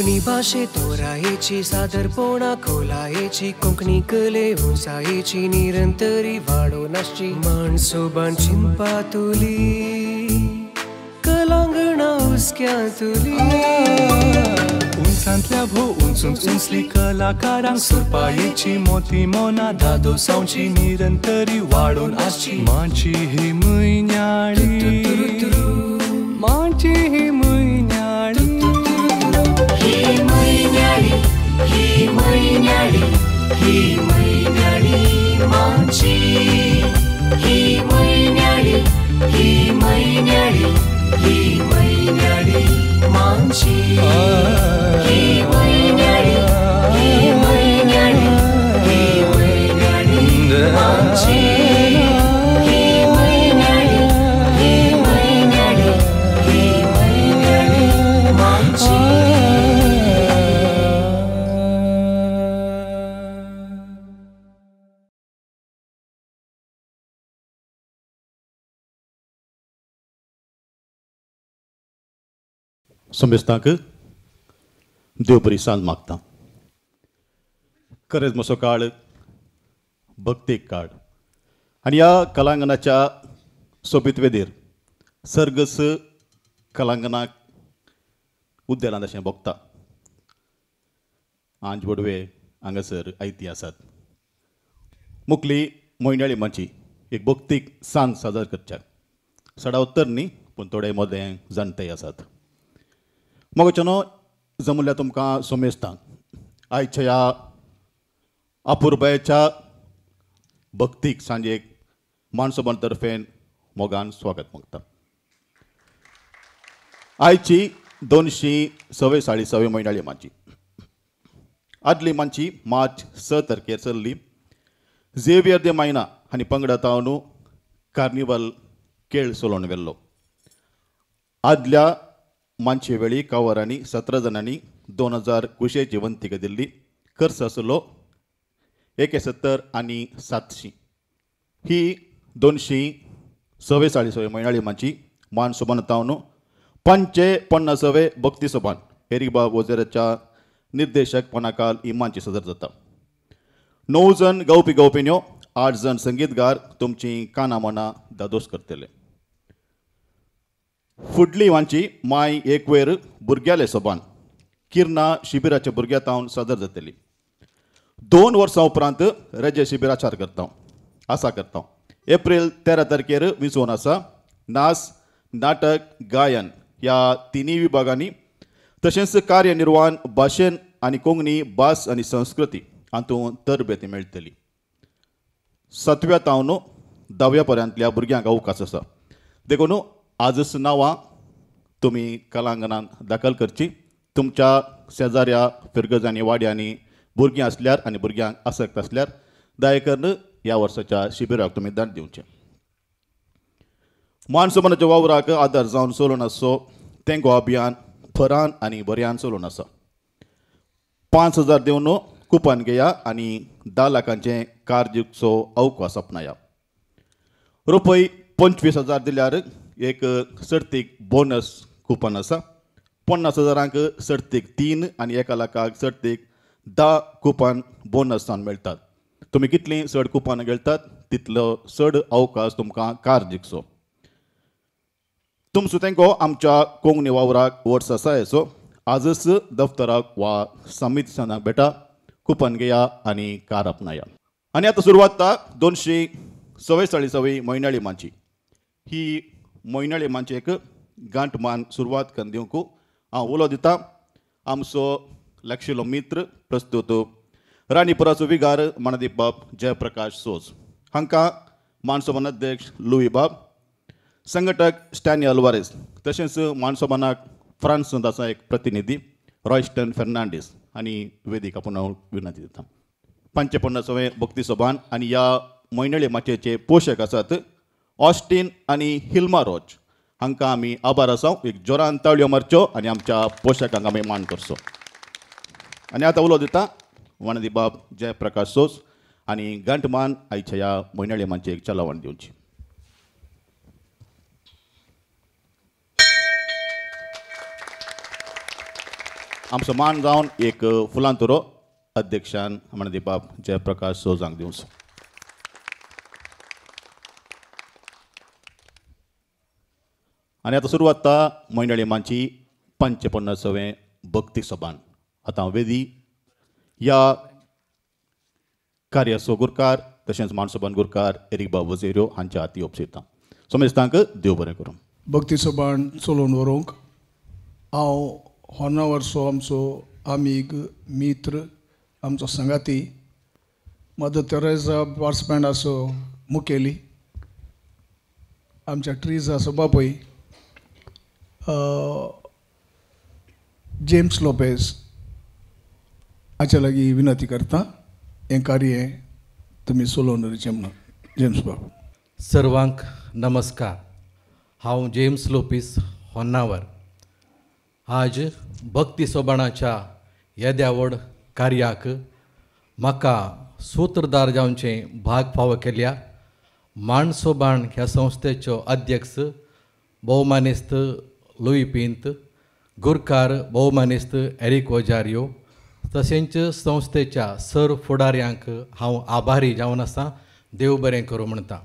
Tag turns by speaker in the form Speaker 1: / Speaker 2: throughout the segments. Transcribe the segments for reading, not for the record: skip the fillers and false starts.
Speaker 1: कोंकणी भाषे तोरायेची सादरपणां खोलायेची कोंकणी कले उंचायेची निरंतरी वाडोवनाची माणसोबान चिंपातुली कलांगणां हुस्क्यांतुली
Speaker 2: उंचांतल्या भोव उंचूंच उंचली कलाकारांक सुरपायेची मोती मोना दादो सावची निरंतरी वाडोवन आसची मांची ही म्हयन्याळी मांची ही म्हयन्याळी
Speaker 1: ही म्हयन्याळी ही म्हयन्याळी ही म्हयन्याळी मांची ही म्हयन्याळी ही म्हयन्याळी ही म्हयन्याळी मांची ही म्हयन्याळी ही म्हयन्याळी ही म्हयन्याळी मांची ही म्हयन्याळी ही म्हयन्याळी ही म्हयन्याळी मांची.
Speaker 3: समेस्तांक देव बरी सांज मागता. खरेंच म्हजो काळ भक्तीक काळ आनी ह्या कलांगणाच्या सोबीत वेदेर सर्गस कलांगणाक उद्देलांत अशें भोगता. आंज वडवे हांगासर आयती आसात. मुखली मोयनाळी माची एक भक्तीक सांज सादर करच्याक. सडा उत्तर न्ही पूण थोडे मोदें जाणटेय आसात. मोगचनो जमल्या तुमकां सोमेस्तां आयच्या ह्या अपुर्बायेच्या भक्तीक सांजेक माणसोबान तर्फेन मोगान स्वागत मागता. आयची 246 मोयनाळी माची. आदली मांची मार्च 6 तारखेर चल्ली. झेवियर दे मायना हांणी पंगडा तावन कार्निवल खेळ चलोवन गेल्लो. आदल्या मांचे वेळी कांवरांनी 17 जाणांनी 2000 कुशेची वंतिका दिल्ली. खर्च आसलो 71 आनी 700. ही 246 मोयनाळी मांची मान सोबान तावन 550 भक्ती सोबान एरिकबाब वजेराच्या निर्देशकपणाखाल ही मांची सदर जाता. 9 जण गावपी गावपिन्यो, 8 जण संगीतगार तुमची काना मना दादोस करतले. फुडली मांची माय एक वेर भुरग्याले सोबान किर्ना शिबिराच्या भुरग्यां तावन सादर जातली. 2 वर्सां उपरांत रजे शिबिराचार करता. एप्रील 13 तारखेर विसवण आसा. नाच, नाटक, गायन ह्या तिनूय विभागांनी तशेंच कार्यनिर्वाहन भाशेन आनी कोंकणी भास आनी संस्कृती हातूंत तरबेती मेळटली. 7व्या तावन 10व्या पर्यंतल्या भुरग्यांक अवकाश आसा. देखून आजच नांवां तुमी कलांगणान दाखल करची. तुमच्या शेजाऱ्या फिरगजांनी वाड्यांनी भुरगीं आसल्यार आनी भुरग्यांक आसक्त आसल्यार दयेकरून ह्या वर्साच्या शिबिराक तुमी दान दिवचें. मानसोबानाच्या वावराक आदार जावन चलून आसो तें गो अभियान फरान आनी बऱ्यान चलून आसा. 5000 दिवन कुपन घेया आनी 10 लाखांचे कारजीचो अवकाश आपणाया. रुपये 25,000 दिल्यार एक सर्तीक बोनस कुपन आसा. 50,000 सर्तीक 3 आनी 1 लाखाक सर्तीक 10 कुपन बोनस जावन मेळटात. तुमी कितलीं चड कुपन घेतात तितलो चड अवकाश तुमकां कारजीकचो. तुमचो तेंको आमच्या कोंकणी वावराक वर्स आसा हेचो आजच दफ्तराक वा समितीसनाक भेटा. कुपन घेया आनी कार आपणाया. आनी आतां सुरवात जाता 246 मोयनाळी मांची. ही मोयनाळी मांचेक गांठ मान सुरवात करून दिवंक हांव उलो दितां. आमचो लागशिल्लो मित्र प्रस्तुत राणीपुराचो विगार मानदीप बाब जयप्रकाश सोज हांकां मानसोबान अध्यक्ष लुई बाब, संघटक स्टॅनी अल्वारेस तशेंच मानसोबानाक फ्रांसूंत आसा एक प्रतिनिधी रॉयस्टन फेर्नांडीस आनी वेदिक आपूण हांव विनंती दितां. 550 भक्ती सोबान आनी ह्या मोयनाळी माचयेचे पोशक आसात ऑस्टीन आनी हिल्मा रोज हांकां आमी आभार आसा. एक जोरान ताळयो मारच्यो आनी आमच्या पोशकांक आमी मान करचो. आनी आतां उलो दिता वाणदीप बाब जयप्रकाश सोज आनी गंठमान आयच्या ह्या मोयनाळी मांचयेक चलावण दिवची. आमचो मान जावन एक फुलांतुरो अध्यक्षान म्हणून दिवपाक जयप्रकाश सोजांक दिवचो. आनी आतां सुरू जाता मंडळी मांची 55वें भक्ती सभान. आतां वेदी ह्या कार्याचो गुरकार तशेंच मानसोबान गुरकार एरिक बाब वजेऱ्यो हांच्या हाती ओपसिता. सोमेस्तांक देव बरें करूं.
Speaker 4: भक्ती सभान चलोवन व्हरूंक हांव होर्नावरचो आमचो आमीग मित्र आमचो संगाती मदर तेरेसा बार्स बँडाचो मुखेली आमच्या ट्रिजा सभापती जेम्स लोपेज हाच्या लागीं विनंती करता हें कार्य तुमी चलोवन व्हरचें म्हणून. जेम्स बाब.
Speaker 5: सर्वांक नमस्कार. हांव जेम्स लोपीस होन्नावर. आज भक्ती सोबाणाच्या येद्यावड कार्याक म्हाका सूत्रधार जावचें भाग फावो केल्या माणसोबाण ह्या संस्थेचो अध्यक्ष भोवमानिस्त लुई पिंत, गुरकार भोवमानिस्त एरिक वजारियो तशेंच संस्थेच्या सर फुडाऱ्यांक हांव आभारी जावन आसा. देव बरें करूं म्हणटा.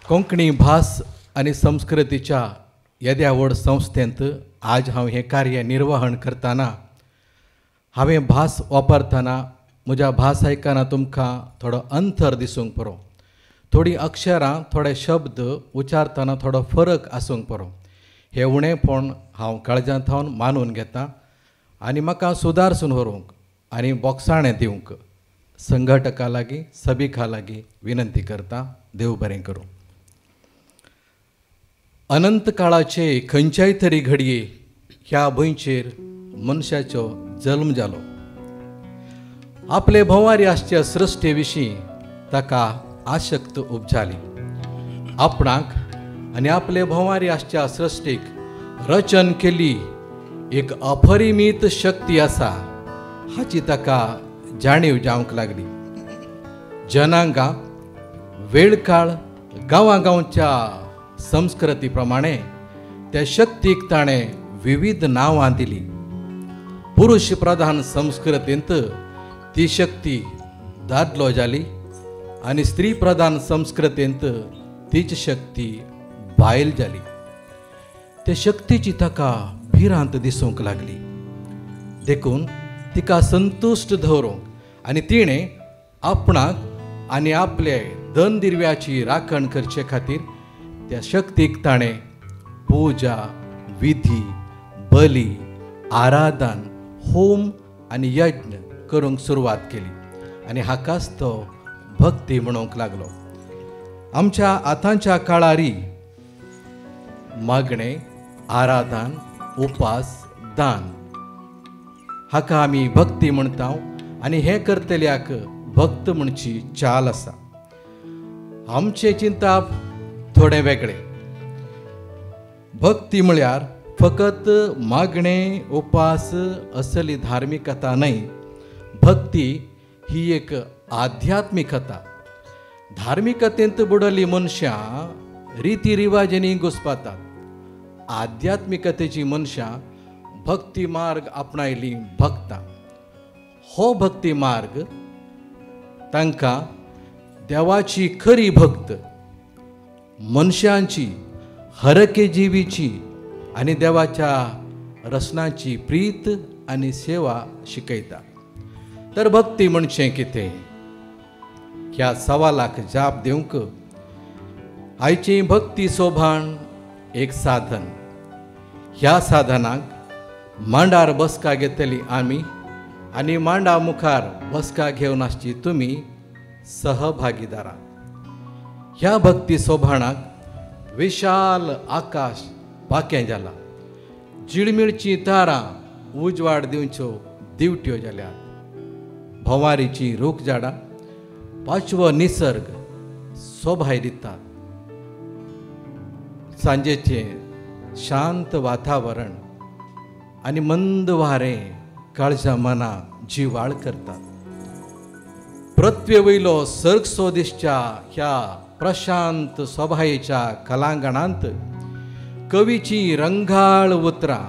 Speaker 5: कोंकणी भास आनी संस्कृतीच्या येद्यावड संस्थेंत आज हांव हें कार्य निर्वहण करतना हांवें भास वापरतना म्हज्या भास आयकना तुमकां थोडो अंतर दिसूंक पुरो. थोडीं अक्षरां थोडे शब्द उच्चारतना थोडो फरक आसूंक पुरो. हें उणेंपण हांव काळजांत थावन मानून घेतां आनी म्हाका सुदारसून व्हरूंक आनी बोगसाणें दिवंक संघटका लागीं सभिका लागीं विनंती करता. देव बरें करूं. अनंत काळाचे खंयच्याय तरी घडये ह्या भुंयचेर मनशाचो जल्म जालो. आपले भोंवारी आसचे सृश्टे विशीं ताका आसक्त उपजाली. आपणाक आनी आपले भोंवारी आसच्या सृश्टीक रचन केली एक अपरिमीत शक्ती आसा हाची ताका जाणीव जावंक लागली. जनांगा वेळ काळ गांवांगांवच्या संस्कृती प्रमाणे त्या शक्तीक ताणें विविध नांवां दिली. पुरुश प्रधान संस्कृतींत ती शक्ती दादलो जाली आनी स्त्री प्रधान संस्कृतींत तीच शक्ती बायल जाली. ते शक्तीची ताका भिरांत दिसूंक लागली. देखून तिका संतुश्ट दवरूंक आनी तिणें आपणाक आनी आपले धन दिरव्याची राखण करचे खातीर त्या शक्तीक ताणें पुजा, विधी, बली, आराधन, होम आनी यज्ञ करूंक सुरवात केली आनी हाकाच तो भक्ती म्हणूंक लागलो. आमच्या आतांच्या काळारी मागणें, आराधन, उपास, दान हाका आमी भक्ती म्हणटा आनी हें करतल्याक भक्त म्हणची चाल आसा. आमचें चिंतप थोडें वेगळें. भक्ती म्हळ्यार फकत मागणें, उपास असली धार्मिकता न्हय. भक्ती ही एक आध्यात्मिकता. धार्मिकतेंत बुडली मनशां रिती रिवाजांनी घुस्पातात. आध्यात्मिकतेची मनशां भक्ती मार्ग आपणायली भक्तां. हो भक्ती मार्ग तांकां देवाची खरी भक्त, मनशांची, हरके जिवीची आनी देवाच्या रचनाची प्रीत आनी सेवा शिकयता. तर भक्ती म्हणचें कितें ह्या सवालाक जाप दिवंक आयची भक्ती सोभाण एक साधन. ह्या साधनाक मांडार बसका घेतली आमी आनी मांडा मुखार बसका घेवन आसची तुमी सहभागीदारां. ह्या भक्ती सोभाणाक विशाल आकाश पाकें जालां. जिळमिळची तारां उजवाड दिवच्यो दिवट्यो जाल्यात. भोंवारीची रूख झाडां पाचवो निसर्ग सोभाय दितात. सांजेचें शांत वातावरण आनी मंद वारें काळजा मना जिवाळ करतात. पृथ्वे वयलो सर्ग सोदिश्च्या ह्या प्रशांत सोभायेच्या कलांगणांत कवीची रंगाळ उतरां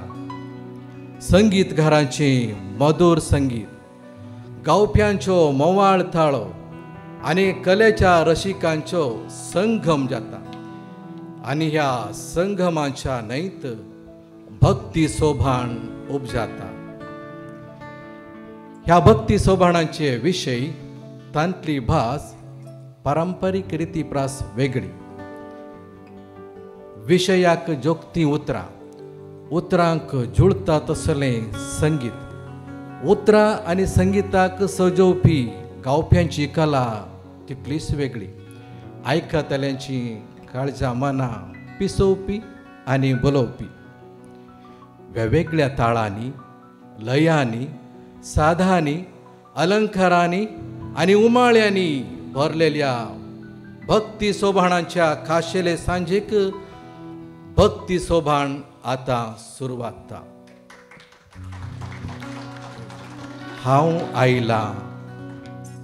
Speaker 5: संगीतकारांचे मधुर संगीत, गावप्यांचो मोवाळ ताळो आनी कलेच्या रसिकांचो संगम जाता आनी ह्या संगमाच्या न्हंयत भक्ती सोभाण उपजाता. ह्या भक्ती सोभाणांचे विशय, तांतली भास, पारंपारीक रितीप्रास वेगळी, विशयाक जोगती उतरां, उतरांक जुळता तसलें संगीत, उतरां आनी संगीताक सजोवपी गावप्यांची कला तितलीच वेगळी, आयकतल्यांची काळजां मनां पिसोवपी आनी बोलोवपी. वेगवेगळ्या ताळांनी, लयांनी, साधांनी, अलंकारांनी आनी उमाळ्यांनी भरलेल्या भक्ती सोभाणांच्या खाशेले सांजेक भक्ती सोभाण आतां सुरू जाता. हांव आयलां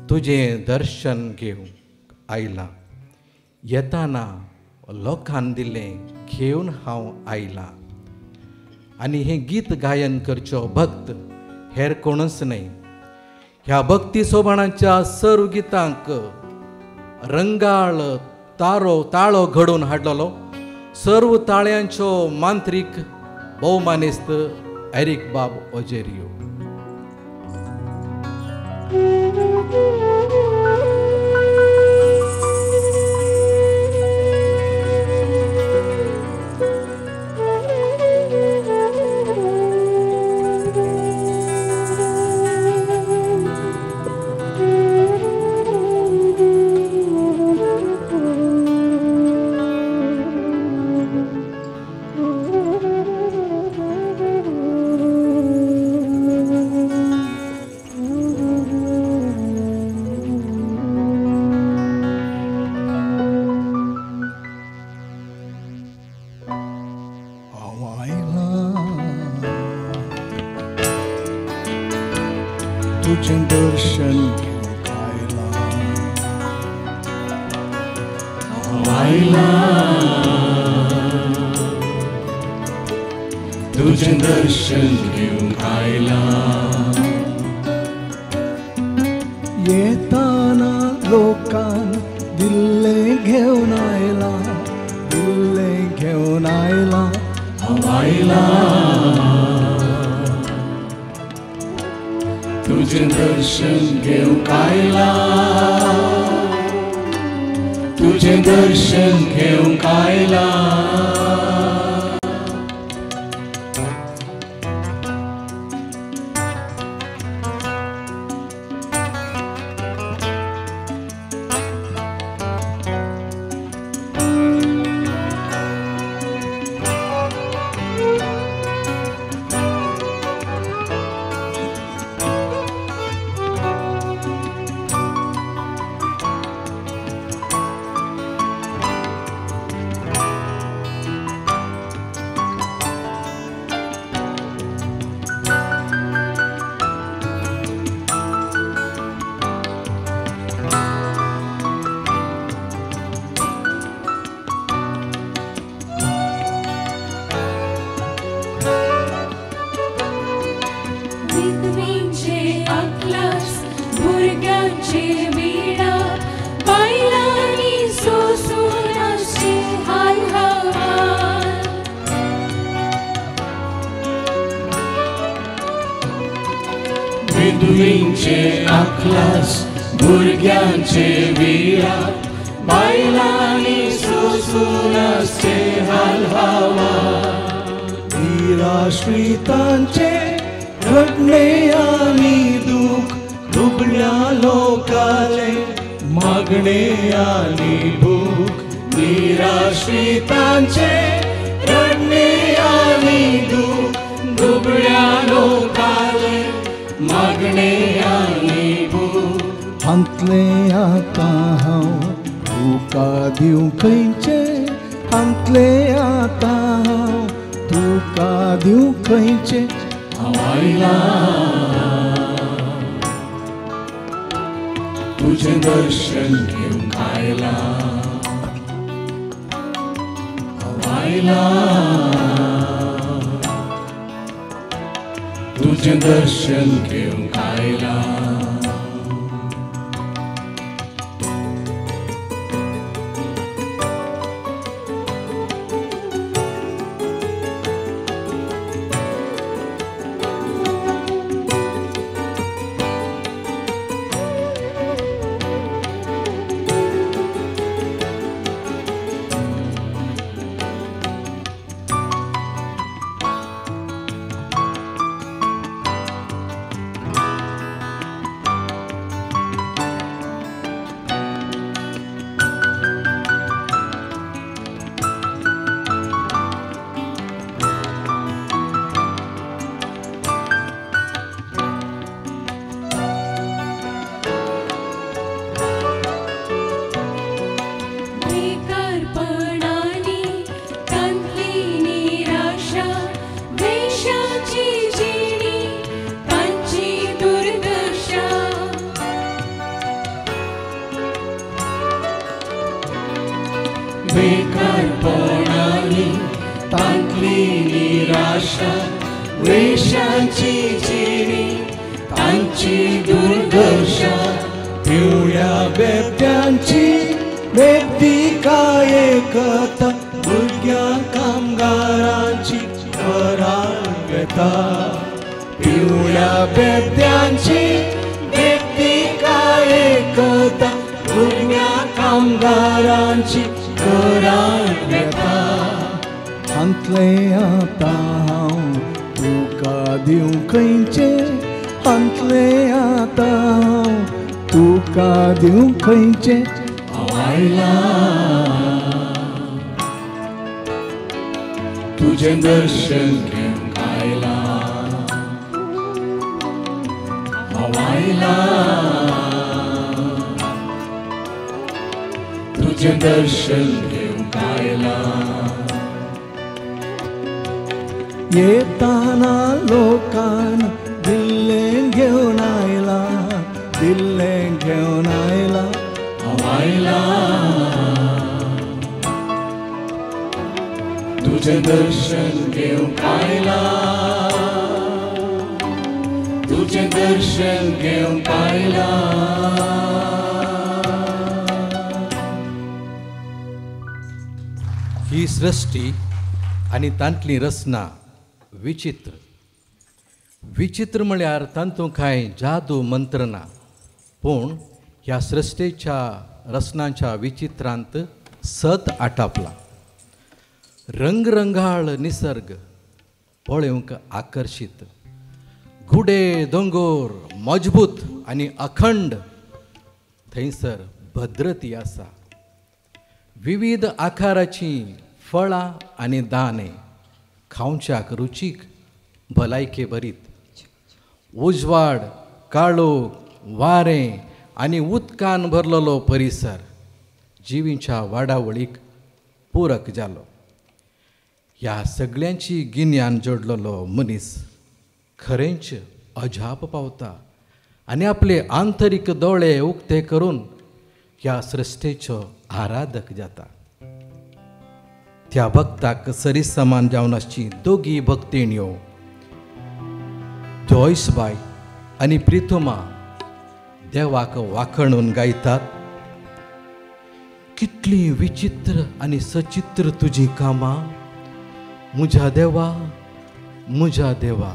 Speaker 5: तुजें दर्शन घेवंक आयलां, येताना लोकांन दिलें घेवन हांव आयलां. आनी हें गीत गायन करच्यो भक्त हेर कोणूच न्हय. ह्या भक्ती सोभाणांच्या सर्व गितांक रंगाळ ताळो घडोवन हाडलेलो सर्व ताळ्यांचो मांत्रीक भोवमानेस्त एरिक बाब ओजेरियो.
Speaker 4: तुझें दर्शन घेवंक
Speaker 2: तुझें दर्शन घेवंक आयलां.
Speaker 4: येताना लोकांन दिल्लें घेवन आयलां, दिल्लें घेवन आयलां.
Speaker 2: हांव आयलां तुझें दर्शन घेवंक आयलां, तुझें दर्शन घेवंक आयलां. विधवेंचे आखलास, भुरग्यांचे विळात, बायलांनी सोसूनाचे हाल हावात.
Speaker 4: निराश्रितांचे रडणे आनी दूख, दुबळ्या लोकाले मागणे आनी भूक.
Speaker 2: निराश्रितांचे रडणे आनी दूख, दुबळ्या लोकाले मागणे आनी भूक.
Speaker 4: हांतले आतां हांव तुका दिवं खंयचे, हांतले आतां हांव तुका दिवं खंयचे.
Speaker 2: हांव आयलां तुझें दर्शन घेवंक आयलां. हांव आयलां तुझे दर्शन घेऊन खायला.
Speaker 1: बेकारपणाने तांतली निराशा, वेशाची जिणी तांची दुर्दशा.
Speaker 2: बेकारपणाने तांतली निराशा, वेशांची जिणी तांची दुर्दशा. पिवळ्या बेब्यांची वेदिका एकता, भुरग्या कामगारांची व्यथा. पिवळ्या बेब्यांची वेदिका एकता, भुरग्या कामगारांची व्यथा.
Speaker 4: अंतले आता हांव तुका दिवं खंयचे, अंतले आता हांव तुका दिवं खंयचे.
Speaker 2: आयला तुझे दर्शन घेऊन खायला. हवायला तुझे दर्शन घेऊन खायला.
Speaker 4: येताना लोकांना दिल्लें घेऊन आयला, दिल्लें घेऊन आयला.
Speaker 2: हवायला तुझे दर्शन घेऊन खायला. तुझे दर्शन घेऊन खायला.
Speaker 5: ही सृष्टी आणि तांतली रचना विचित्र. विचित्र म्हळ्यार तांतूं कांय जादू मंत्र ना, पूण ह्या सृष्टीच्या रचनांच्या विचित्रांत सत आटापला. रंगरंगाळ निसर्ग पळोवंक आकर्शीत, घुडे दोंगोर मजबूत आनी अखंड. थंयसर भद्रती आसा. विविध आकाराची फळां आनी दाणे, खावच्याक रुचीक, भलायके बरीत. उजवाड, काळोख, वारें आनी उदकान भरलेलो परिसर जिवींच्या वाडावळीक पूरक जालो. ह्या सगळ्यांची गिन्यान जोडलेलो मनीस खरेंच अजाप पावता आनी आपले आंतरीक दोळे उक्ते करून ह्या सृश्टेचो आराधक जाता. त्या भक्ताक सरीसमान जावन आसची दोगी भक्तिण्यो जॉयसबाई आनी प्रितुमा देवाक वाखणून गायतात. कितली विचित्र आनी सचित्र तुजी कामां, म्हज्या देवा, म्हज्या देवा.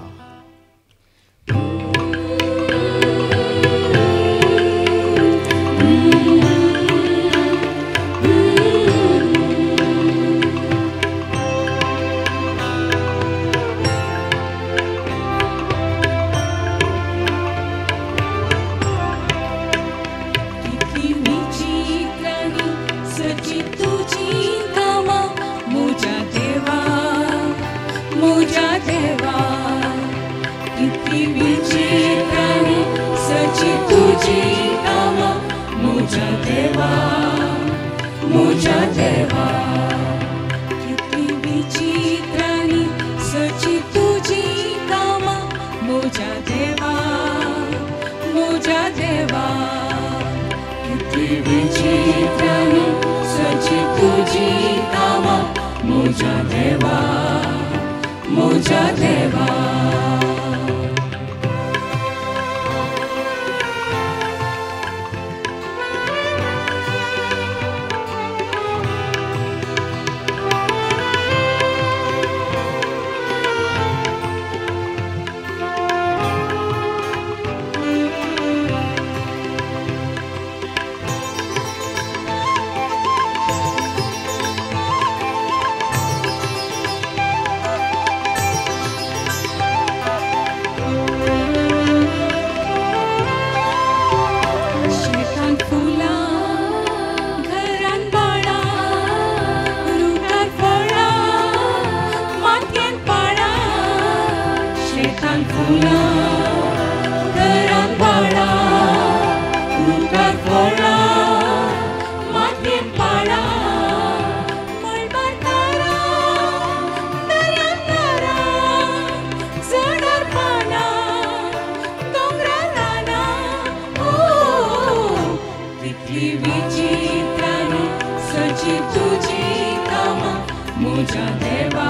Speaker 1: मुझा देवा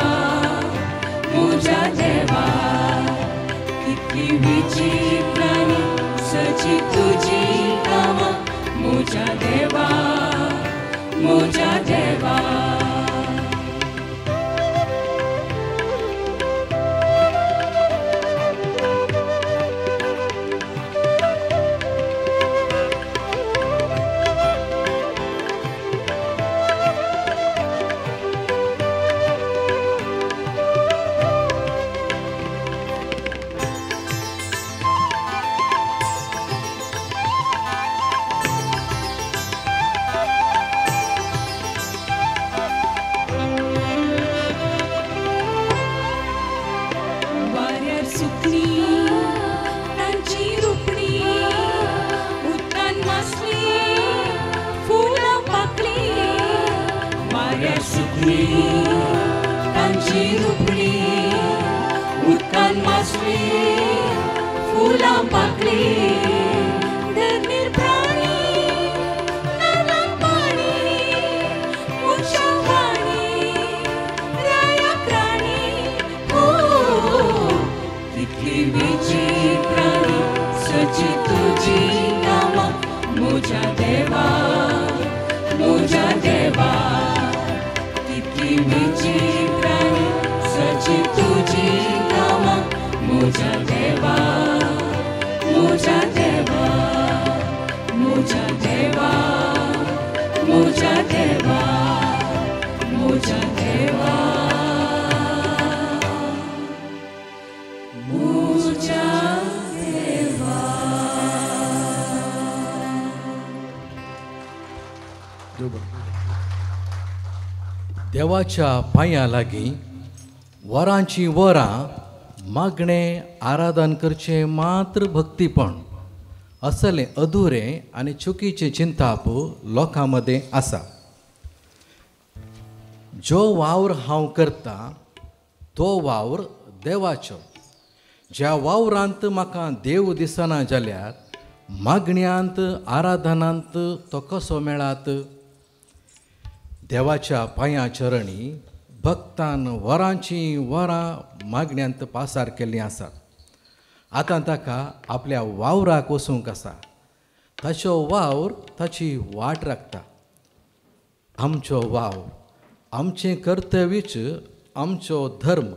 Speaker 1: कितली विचित्रानी सची तुझी कामा मुझा देवा देवाच्या पांया लागीं वरांची वरां मागणे आराधन करचें मात्र भक्तीपण असलें अधुरें आनी चुकीचें चिंताप लोकां मदें आसा. जो वावर हांव करतां तो वावर देवाचो. ज्या वावरांत म्हाका देव दिसना जाल्यार मागण्यांत आराधनांत तो कसो मेळात. देवाच्या पांया चरणी भक्तान वरांची वरां मागण्यांत पासार केल्लीं आसात. आतां ताका आपल्या वावराक वचूंक आसा. ताचो वावर ताची वाट राखता. आमचो वावर, आमचें कर्तव्यच आमचो धर्म.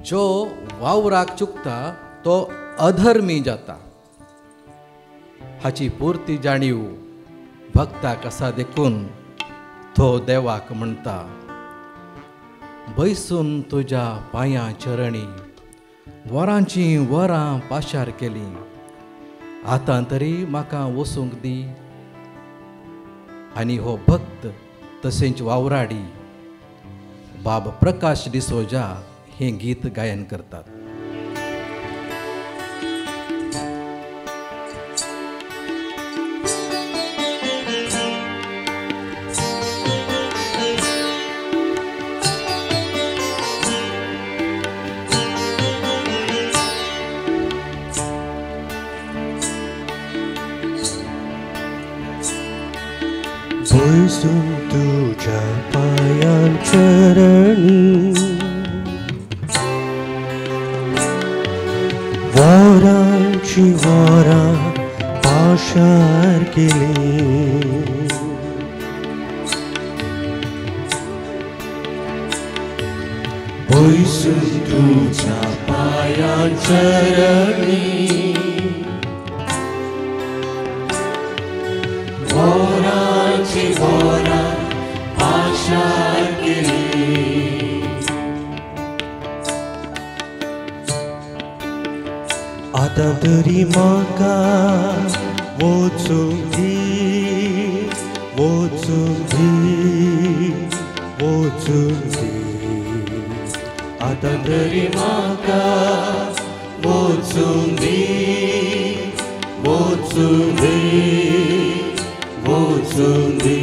Speaker 1: जो वावराक चुकता तो अधर्मी जाता. हाची पुर्ती जाणीव भक्ताक आसा देखून तो देवाक म्हणटा, बैसून तुज्या पांया चरणी वरांची वरां पाशार केलीं. आतां तरी म्हाका वसूंक दी. आनी हो भक्त तशेंच वावराडी बाब प्रकाश डिसोजा हें गीत गायन करतात.
Speaker 6: बैसून तुझ्या पायांचरणी वरांची वरां पाशार केली.
Speaker 2: बैसून तुझ्या पायांचरणी वरांची वरां पाशार केली.
Speaker 6: आतां तरी म्हाका वचूंक दी, वचूंक दी, वचूंक दी.
Speaker 2: आतां तरी म्हाका वचूंक दी, वचूंक दी, वचूंक दी.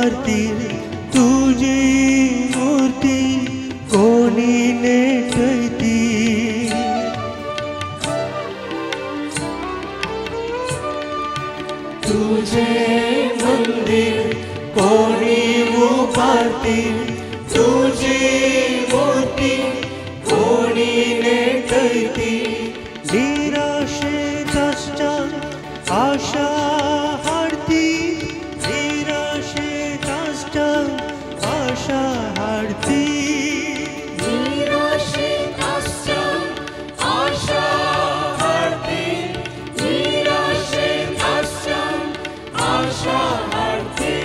Speaker 6: उबारतील तुझी मूर्ती कोणी नेटयती तुझे मंदिर कोणी उबारतील तुझी मूर्ती कोणी नेटयती निराशेत आशा हाडती निराशेत आशा हाडती
Speaker 2: निराशेत आशा हाडती निराशेत आशा हाडती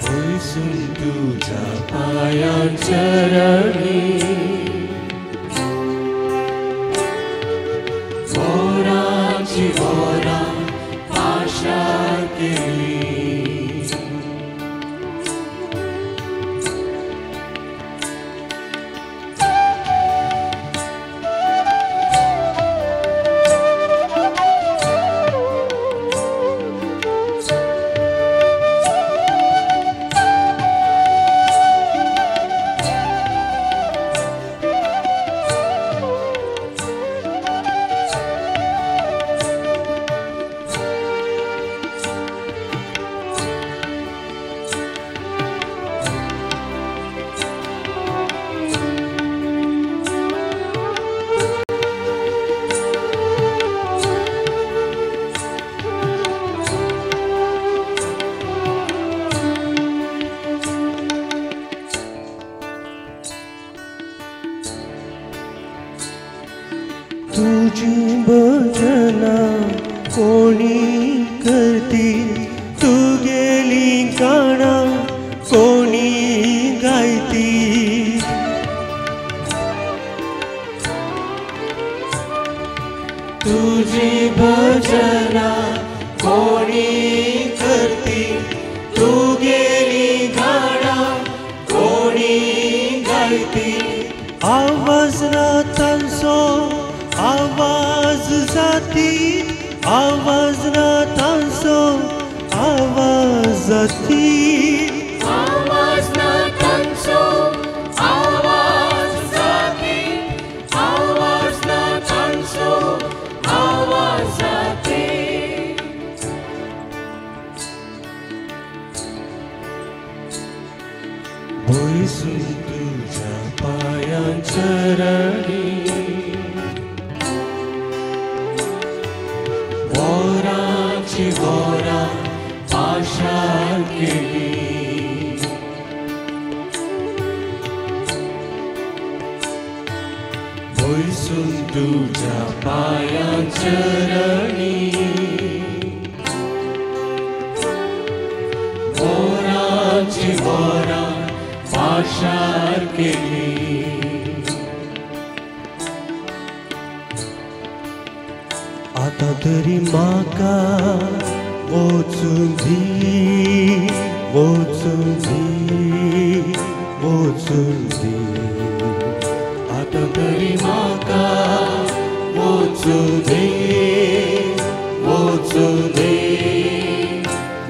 Speaker 6: बसून तुझ्या पायांचरणी
Speaker 2: वरांची वरां आशा केली
Speaker 6: तुझी भजना कोणी करतील तू गेली काणा कोणी गायती
Speaker 2: तुझी भजना कोणी करती तू गेली गाणा कोणी गायती
Speaker 6: आवाज ना तांचो आवाज जाती आवाज ना तांचो आवाज जाती
Speaker 2: आवाज ना तांचो आवाज जाती आवाज ना तांचो आवाज जाती
Speaker 6: बसून तुझ्या पायांचरणी
Speaker 2: वरांची वरां आशा केली
Speaker 6: बसून तुझ्या पायांचरणी
Speaker 2: वरांची वरां आशा केली
Speaker 6: आता तरी म्हाका वचून दी वचून दी
Speaker 2: आता तरी म्हाका वचूं दे वचूं दे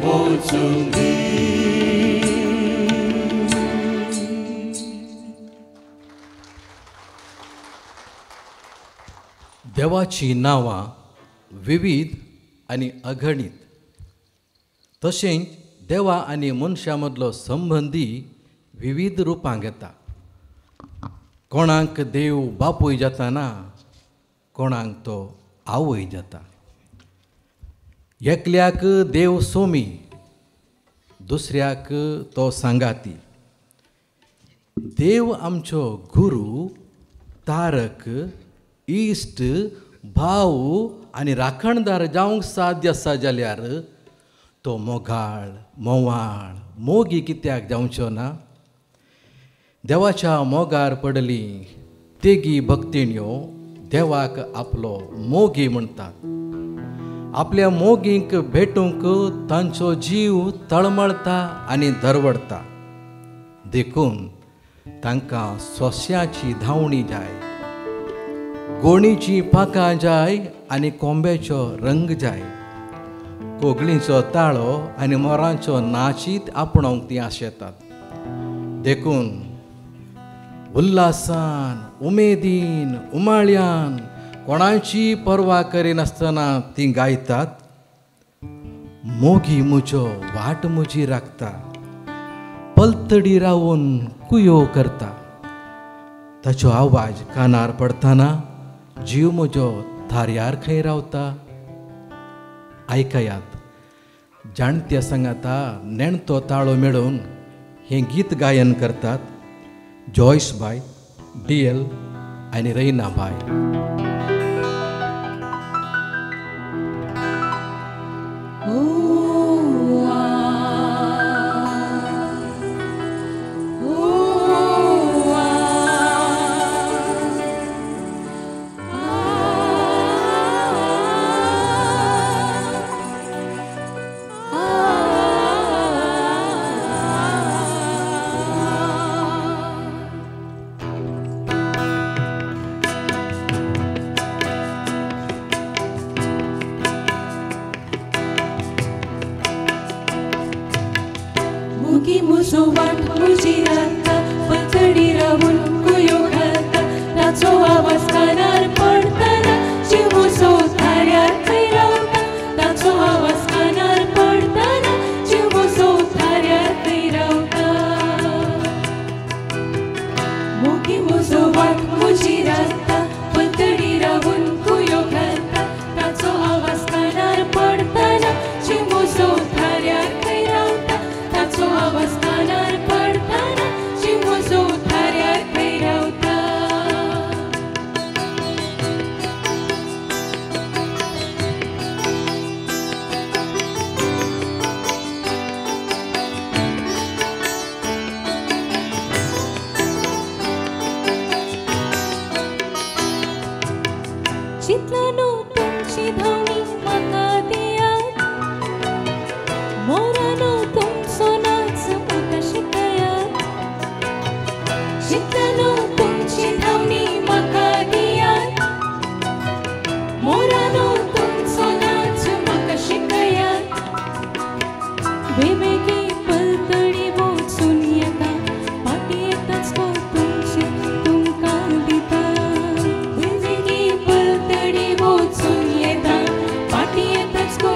Speaker 2: वचूं दे
Speaker 5: देवाची नांवां विविध आनी अगणित तशेंच देवा आनी मनशा मदलो संबंदी विविध रुपां घेता कोणाक देव बापूय जाताना कोणाक तो आवय जाता एकल्याक देव सोमी दुसऱ्याक तो सांगाती देव आमचो गुरू तारक इश्ट भाव आनी राखणदार जावंक साध्य आसा जाल्यार तो मोगाळ मोवाळ मोगी कित्याक जावचो ना देवाच्या मोगार पडली तेगी भक्तिण्यो देवाक आपलो मोगी म्हणटात आपल्या मोगींक भेटूंक तांचो जीव तळमळटा आनी धरवडटा देखून तांकां सोंस्याची धांवणी जाय गोणीची पाकां जाय आनी कोंब्याचो रंग जाय. कोगलींचो ताळो आनी मोरांचो नाचीत आपणावंक ती आशेतात. देखून उल्हासान, उमेदीन, उमाळ्यान, कोणाची पर्वा करिनासतना ती गायतात. मोगी म्हजो वाट म्हजी राखता, पलतडी रावून कुयो करता. ताचो आवाज कानार पडतना जीव म्हजो थारयार खंय रावता. आयकयात, जाणत्या संगाता नेणतो ताळो मेळोवन हें गीत गायन करतात जॉयस बाय, DL आनी रैना बाय.
Speaker 7: मुगी मुजो वाट मुजी राखता, पलतडी रावून कुयो घालता. ताचो आवाज कानार पडतना जीव म्हजो थाऱ्यार खंय रावता. ताचो आवाज कानार पडतना जीव म्हजो थाऱ्यार खंय रावता. मुगी मुजो वाट मुजी राखता, पलतडी रावून कुयो घालता. ताचो आवाज कानार पडतना जीव म्हजो थाऱ्यार खंय रावता. ताचो आवाज कानार पडतना जीव म्हजो थाऱ्यार खंय रावता. चितलानो तुमची धावणी म्हाका दियात, मोरानो तुमचो नाच म्हाका शिकयात. चितलानो तुमची धावणी म्हाका दियात, मोरानो तुमचो नाच म्हाका शिकयात. वेवेगी पलतडी वचून येता, पाटी येताच गो तुमचे तुमकां दिता. वेवेगी पलतडी वचून येता, पाटी येताच गो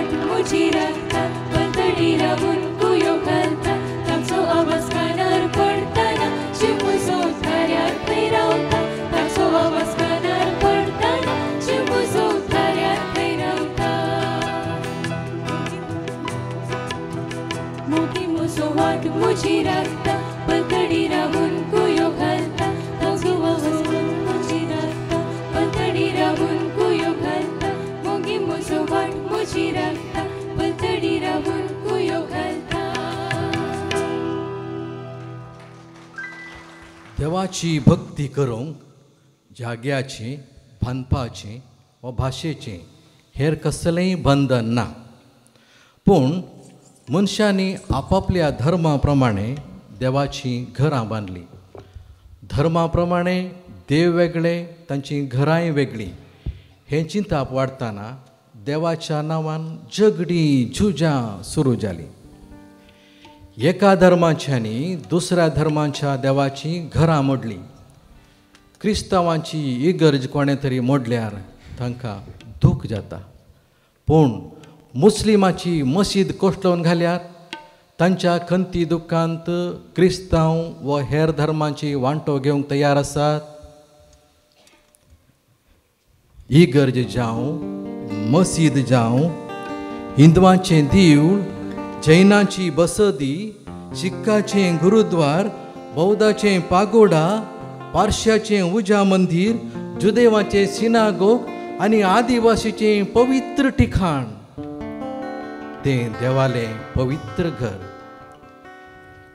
Speaker 7: वाट मुझी राखता पलतडी रावून कुयो घालता ताचो आवाज कानार पडताना जीव म्हजो थाऱ्यार थंय रावता ताचो आवाज कानार पडताना जीव म्हजो थाऱ्यार थंय रावता मोगी म्हजो वाट मुझी राखता पलतडी रावून कुयो घालता ताचो आवाज मुझी राखता पलतडी रावून कुयो घालता मोगी म्हजो वाट मुझी राखता पलतडी रावून कुयो घालता.
Speaker 1: देवाची भक्ती करूंक जाग्याची बांदपाची वा भाशेचें हेर कसलेंय बंधन ना, पूण मनशांनी आपापल्या धर्मा प्रमाणे देवाची घरां बांदलीं. धर्मा प्रमाणे देव वेगळे, तांची घरांय वेगळीं. हें चिंताप वाडटाना देवाच्या नांवान झगडीं झुजां सुरू जालीं. एका धर्माच्यांनी दुसऱ्या धर्माच्या देवाची घरां मोडलीं. क्रिस्तांवांची इगर्ज कोणें तरी मोडल्यार तांकां दूख जाता, पूण मुस्लिमाची मशीद कोसळोवन घाल्यार तांच्या खंती दुखांत क्रिस्तांव व हेर धर्मांची वांटो घेवंक तयार आसात. इगर्ज जावं, मशीद जावं, हिंदवांचें देवूळ, जैनांची बसदी, सिखांचें गुरुद्वार, बौद्धाचें पागोडा, पारशाचें उजा मंदिर, जुदेवाचें सिनागोग आनी आदिवासीचें पवित्र ठिकाण तें देवालें पवित्र घर.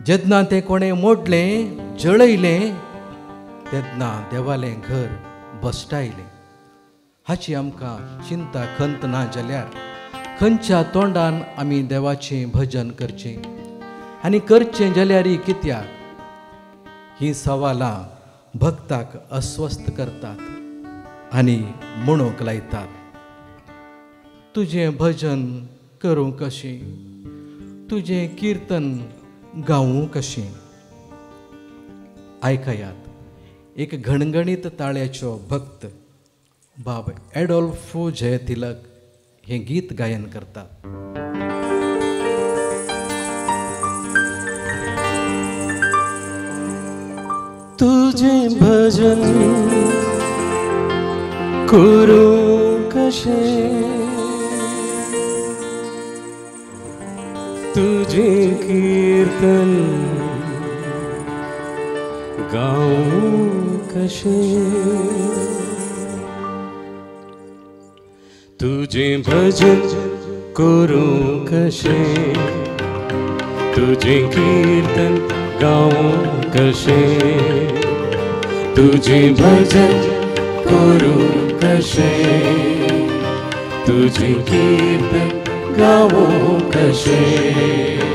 Speaker 1: जेन्ना तें कोणें मोडलें, जळयलें, तेन्ना देवालें घर बसटायलें. हाची आमकां चिंता खंत ना जाल्यार खंयच्या तोंडान आमी देवाचें भजन करचें आनी करचें जाल्यार कित्याक? हीं सवालां भक्ताक अस्वस्थ करतात आनी म्हणूंक लायतात, तुजें भजन करूं कशें, तुजें कीर्तन गावूं कशें. आयकयात एक घणघणीत ताळ्याचो भक्त बाब एडोल्फो जयतिलक हें गीत गायन करतात.
Speaker 6: तुझें भजन करूं कशें, तुझें कीर्तन गाऊं कशें. तुझें भजन करूं कशें, तुझें कीर्तन गाऊं कशें. तुझें भजन करूं कशें, तुझें कीर्तन गाऊं कशें.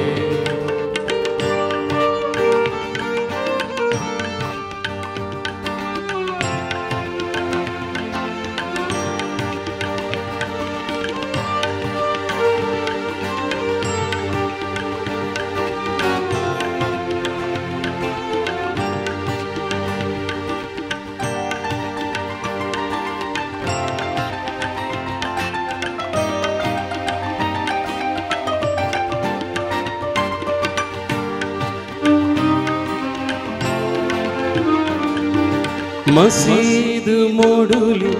Speaker 6: मसीद मोडुली,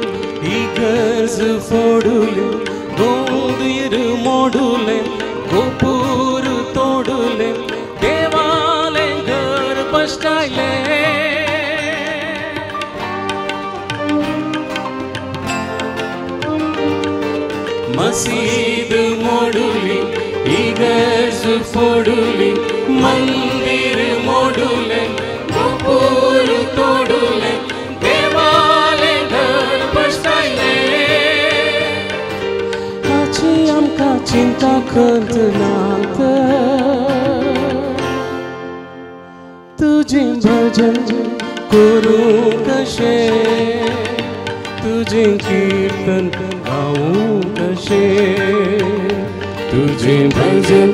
Speaker 6: इगर्ज फोडुली, गोंदीर मोडुले, गोपूर तोडुले, देवाले घर बसटायले. मसीद मोडुली, इगर्ज फोडुली, मंदिर मोडुले, गोपूर तोडुले, देवाले घर बसटायले. हाची आमकां चिंता खंत नात, तुजें भजन करूं कशें, तुजें कीर्तन गाऊं कशें. तुजें भजन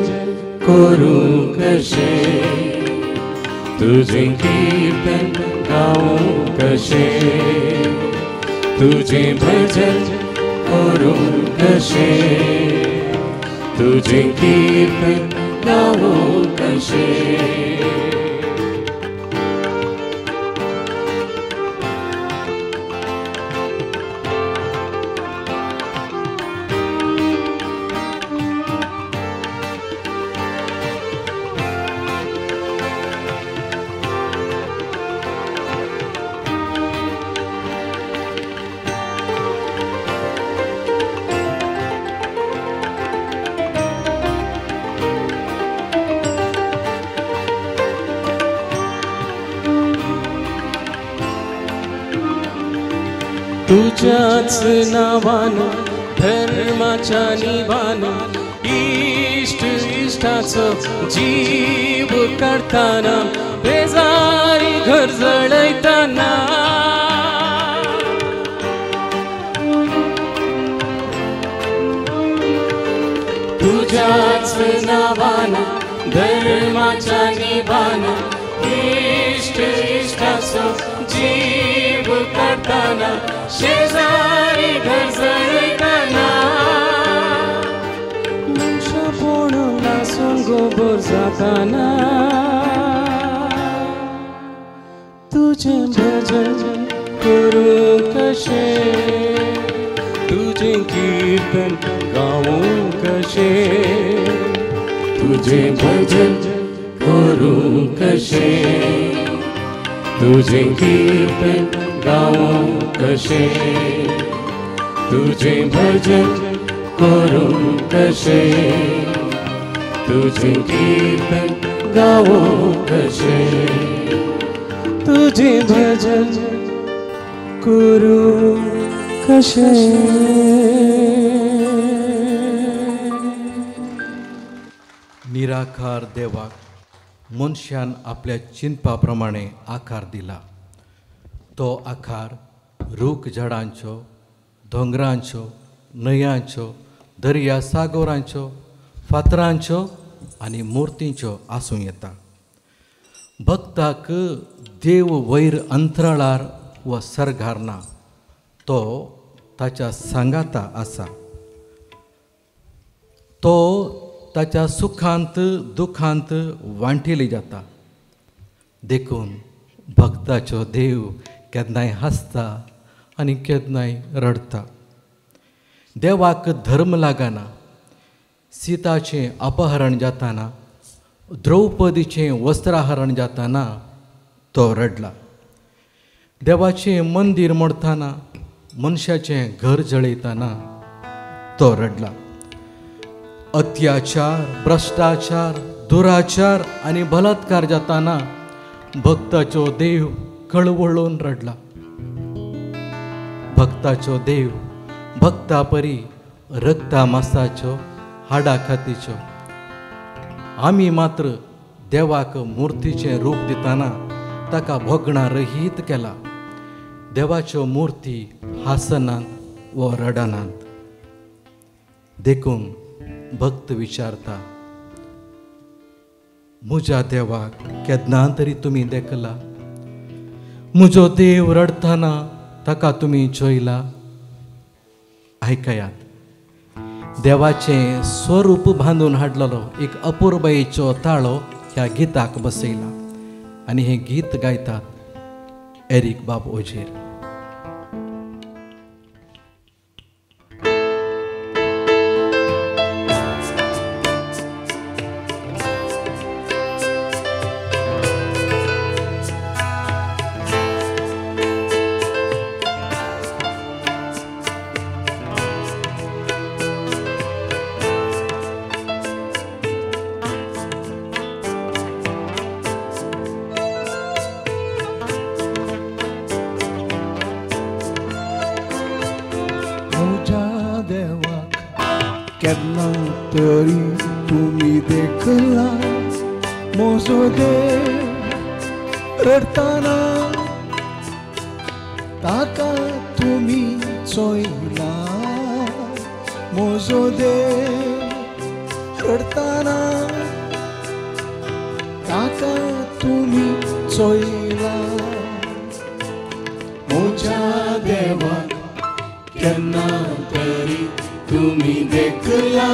Speaker 6: करूं कशें, तुझें कीर्तन गाऊं कशें. तुझें भजन करूं कशें, तुझे कीर्तन गाऊं कशे. तुझ्याच नावानं धर्माच्या निवानं इष्ट इष्टाचो जीव काढताना बेजारी घर जळयताना तुझ्याच नावानं धर्माच्या निवानं इष्ट इष्टाचो जीव काढताना शेजारी घर जळताना मनशा पोळला सोंगोबर जाताना तुझे भजन करूं कशे तुझे कीर्तन गाऊं कशे तुझे भजन करूं कशे तुझे कीर्तन गाऊं कशे तुझे भजन करूं कशे तुझे कीर्तन गाऊं कशे तुझे भजन करूं कशे.
Speaker 5: निराकार देवाक मनशान आपल्या चिंतपाप्रमाणे आकार दिला. तो आकार रूख झाडांचो, दोंगरांचो, न्हंयांचो, दर्या सागरांचो, फातरांचो आनी मुर्तींचो आसूं येता. भक्ताक देव वयर अंतराळार व सर्गार ना. तो ताच्या सांगाता आसा. तो ताच्या सुखांत दुखांत वांटिली जाता. देखून भक्ताचो देव केन्नाय हसता आनी केन्नाय रडता. देवाक धर्म लागना. सीताचें अपहरण जाताना, द्रौपदीचें वस्त्रहरण जाताना तो रडला. देवाचें मंदीर मोडताना, मनशाचें घर जळयताना तो रडला. अत्याचार, भ्रष्टाचार, दुराचार आनी बलात्कार जाताना भक्ताचो देव कळवळून रडला. भक्ताचो देव भक्ता परी रक्ता मांसाचो, हाडा खातीचो. आमी मात्र देवाक मुर्तीचें रूप दिताना ताका भोगणा रहीत केला. देवाच्यो मुर्ती हासनांत व रडनांत. देखून भक्त विचारता, म्हज्या देवाक केन्ना तरी तुमी देखला? म्हजो देव रडताना ताका तुमी चोयला? आयकयात. देवाचें स्वरूप बांदून हाडलेलो एक अपुर्बायेचो ताळो ह्या गिताक बसयला आनी हें गीत गायतात एरिक बाब ओझेर.
Speaker 4: केन्ना तरी तुमी देखला म्हजो देव रडताना, ताका तुमी चोयला. म्हजो देव रडताना, ताका तुमी चोयला.
Speaker 2: म्हज्या देवाक केन्ना तरी तुमी देखला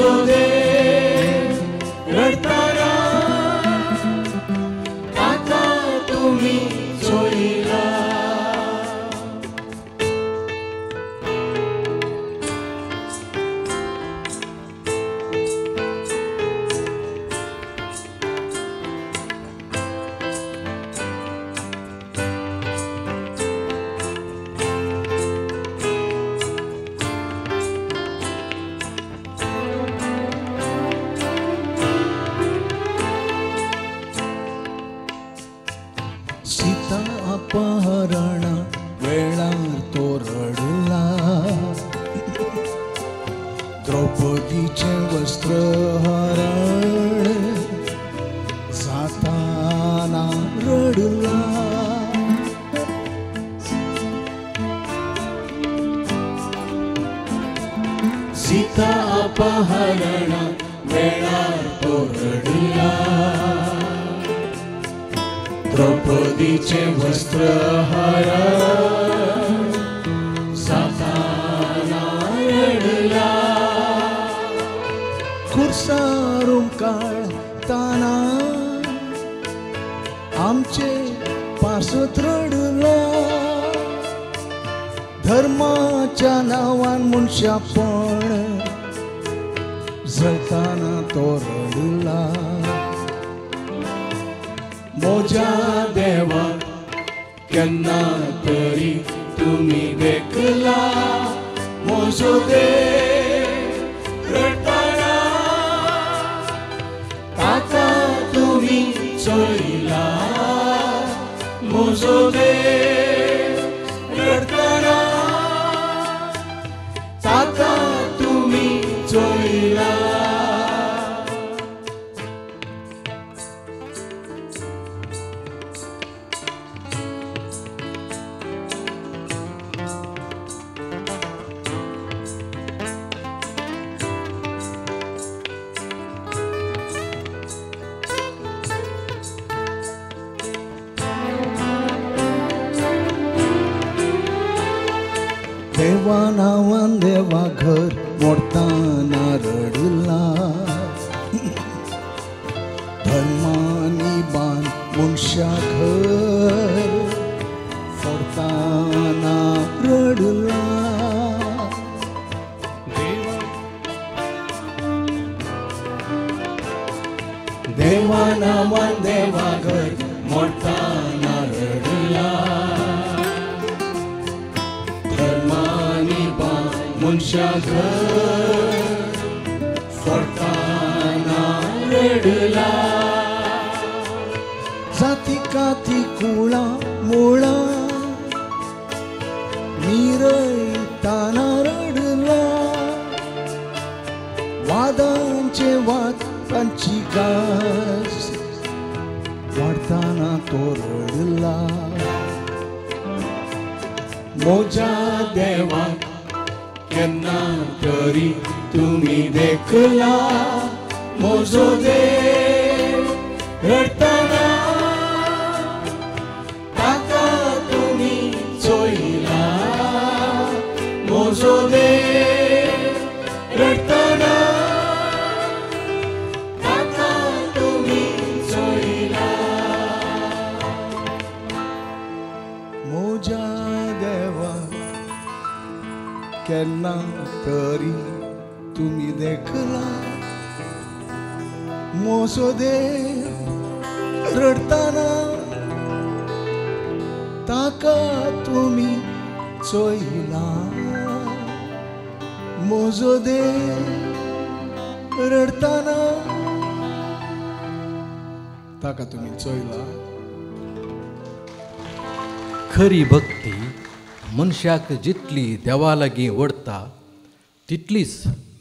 Speaker 2: म्हजो देव रडताना ताका तुमी चोयला.
Speaker 4: सीता अपहरण वेळार तो रडला. द्रौपदीचे वस्त्र हरण जाताना रडला.
Speaker 2: सीता अपहरण वेळार तो रडला. द्रौपदीचे वस्त्र हरण जाताना रडला.
Speaker 4: खुर्सारून काळताना आमचे पासत रडला. धर्माच्या नावान मनशापण जळताना तो रडला.
Speaker 2: म्हज्या देवा केन्ना तरी तुमी देखला. म्हजो देव रडताना ताका तुमी चोयला. म्हजो देव रडताना ताका तुमी चोयला.
Speaker 4: देवा नावान देवा घर मोडताना रडला. धर्मानी बान मनशा घर फोडताना रडला.
Speaker 2: देवा नावान देवा घर मोडताना रडला. धर्मानी बान मनशा घर फोडताना रडला.
Speaker 4: जाती काती कुळा मुळा निरयताना रडला. वादांचे वाद तांची गास वाढताना तो रडला.
Speaker 2: म्हज्या देवा केन्ना तरी तुमी देखला. म्हजो देव रडताना ताका तुमी चोयला. म्हजो देव रडताना ताका तुमी चोयला.
Speaker 4: मोजा देवा केन्ना तरी तुमी देखला. मोजो देव रडताना ताका तुमी चोयला. मोजो देव रडताना ताका तुमी चोयला.
Speaker 5: खरी भक्ती मनशाक जितली देवा लागीं ओडता तितलीच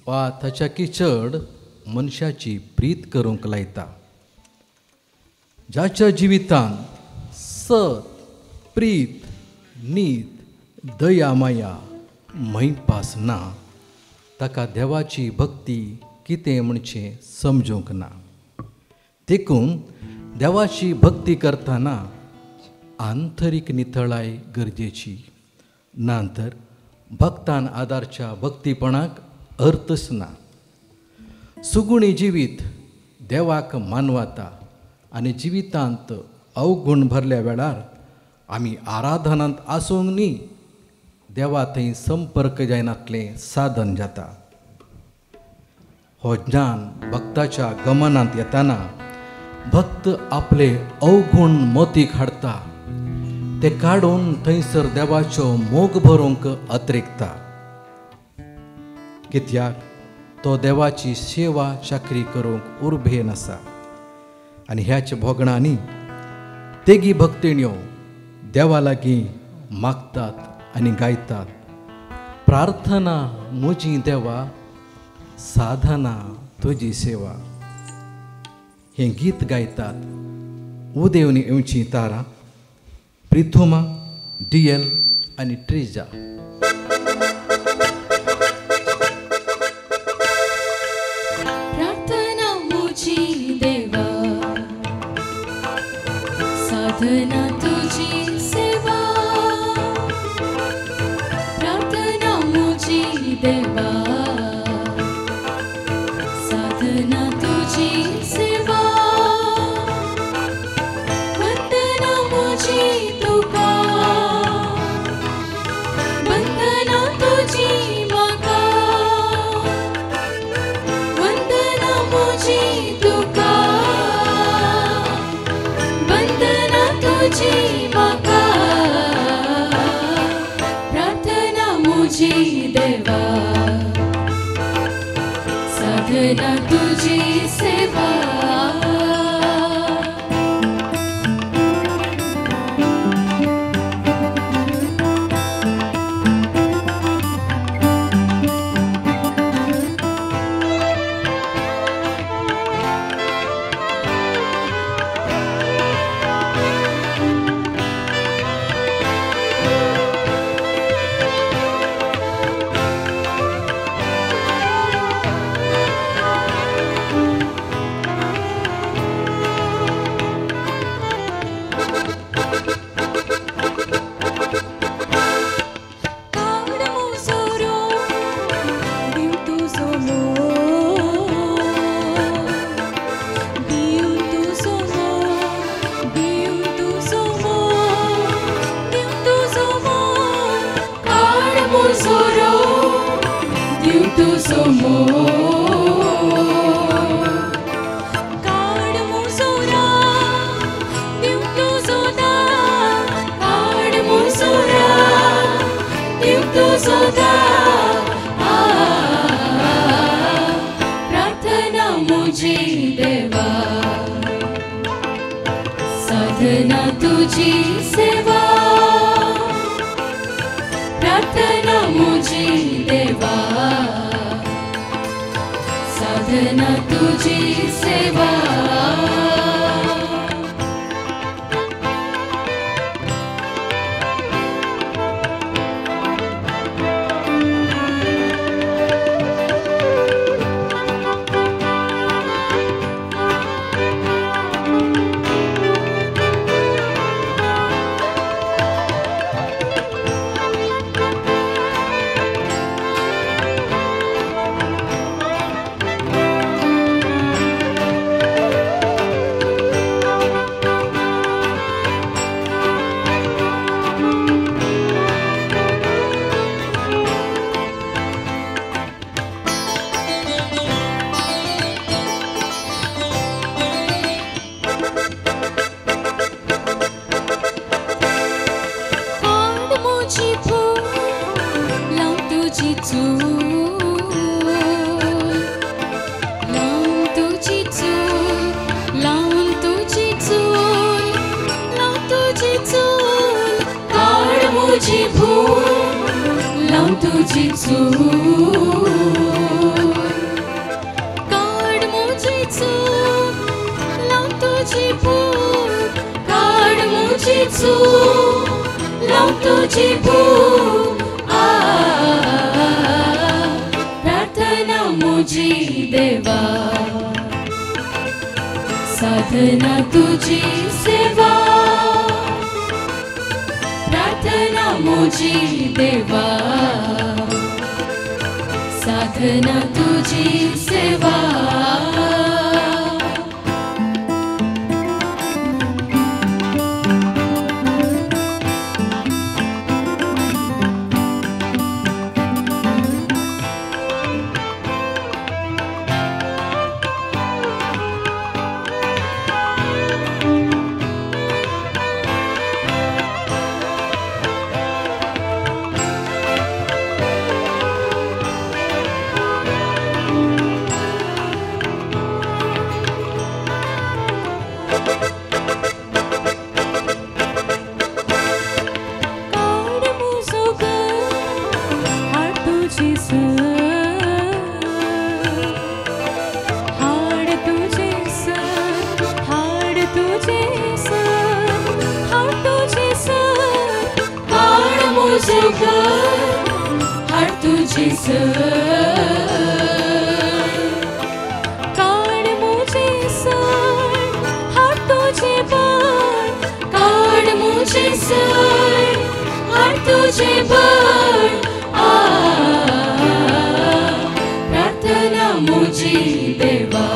Speaker 5: वा ताच्याकी चड मनशाची प्रीत करूंक लायता. जाच्या जिवितान सत प्रीत नीत दया माया मैपास ना ताका देवाची भक्ती कितें म्हणचें समजूंक ना. देखून देवाची भक्ती करतना आंतरीक नितळाय गरजेची. नांतर भक्तान आदारच्या भक्तीपणाक अर्थच ना. सुगुणी जिवीत देवाक मानवता आनी जिवितांत अवगुण भरल्या वेळार आमी आराधनांत आसूंक न्ही देवा थंय संपर्क जायनातलें साधन जाता. हो ज्ञान भक्ताच्या गमनांत येताना भक्त आपले अवगुण मोतीक हाडटा ते काडून थंयसर देवाच्यो मोग भरूंक अतिरिक्ता. कित्याक तो देवाची सेवा चाकरी करूंक उर्बेन आसा आनी ह्याच भोगणांनी तेगी भक्तिण्यो देवा लागीं मागतात आनी गायतात. प्रार्थना म्हजी देवा साधना तुजी सेवा. हें गीत गायतात उदेवनी येवची तारा प्रिथुमा DL आनी ट्रिजा.
Speaker 7: प्रार्थना मुझी देवा साधना तुझी सेवा. प्रार्थना मुझी देवा साधना तुझी सेवा. वंदना मुझी तुका वंदना तुझी म्हाका. वंदना मुझी तुका वंदना तुझी म्हाका. प्रार्थना मुझी देवा साधना तुझी सेवा. प्रार्थना मुझी देवा साधना तुझी सेवा. प्रार्थना मुझी देवा साधना तुझी सेवा. तुझी चूक काढ मुझी चूक लाव तुझी भूक काढ मुझी चूक लाव तुझी भूक प्रार्थना मुझी देवा साधना तुझी सेवा प्रार्थना मुझी देवा साधना साधना तुझी सेवा प्रार्थना मुझी देवा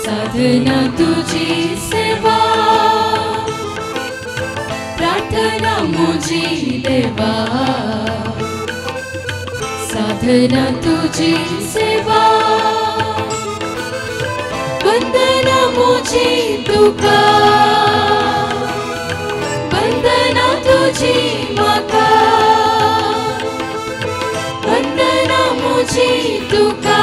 Speaker 7: साधना तुझी सेवा प्रार्थना मुझी देवा साधना तुझी सेवा वंदना मुझी तुका वंदना तुझी माता वंदना मुझी तुका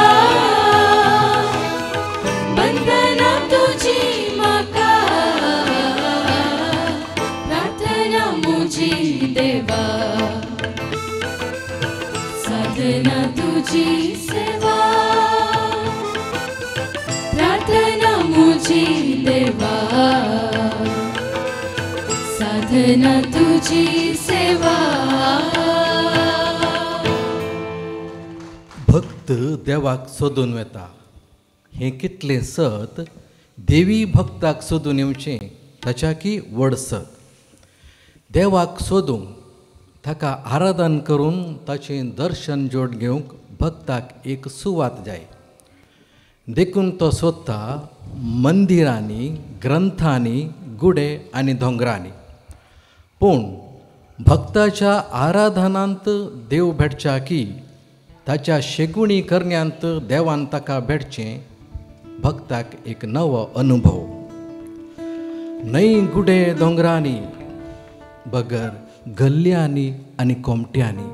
Speaker 7: वंदना तुझी माता प्रार्थना मुझी देवा साधना तुझी सेवा प्रार्थना मुझी देवा साधना तुझी सेवा
Speaker 5: भक्त देवाक सोदून वेता हें कितलें सत देवी भक्ताक सोदून येवचें ताच्या की व्हड सत देवाक सोदूंक ताका आराधन करून ताचें दर्शन जोड घेवंक भक्ताक एक सुवात जाय देखून तो सोदता मंदिरांनी ग्रंथांनी गुडे आनी दोंगरांनी पूण भक्ताच्या आराधनांत देव भेटचा की ताच्या शेगुणी करण्यांत देवान ताका भेटचें भक्ताक एक नवो अनुभव न्हय गुडे दोंगरांनी बगर गल्ल्यांनी आनी कोमट्यांनी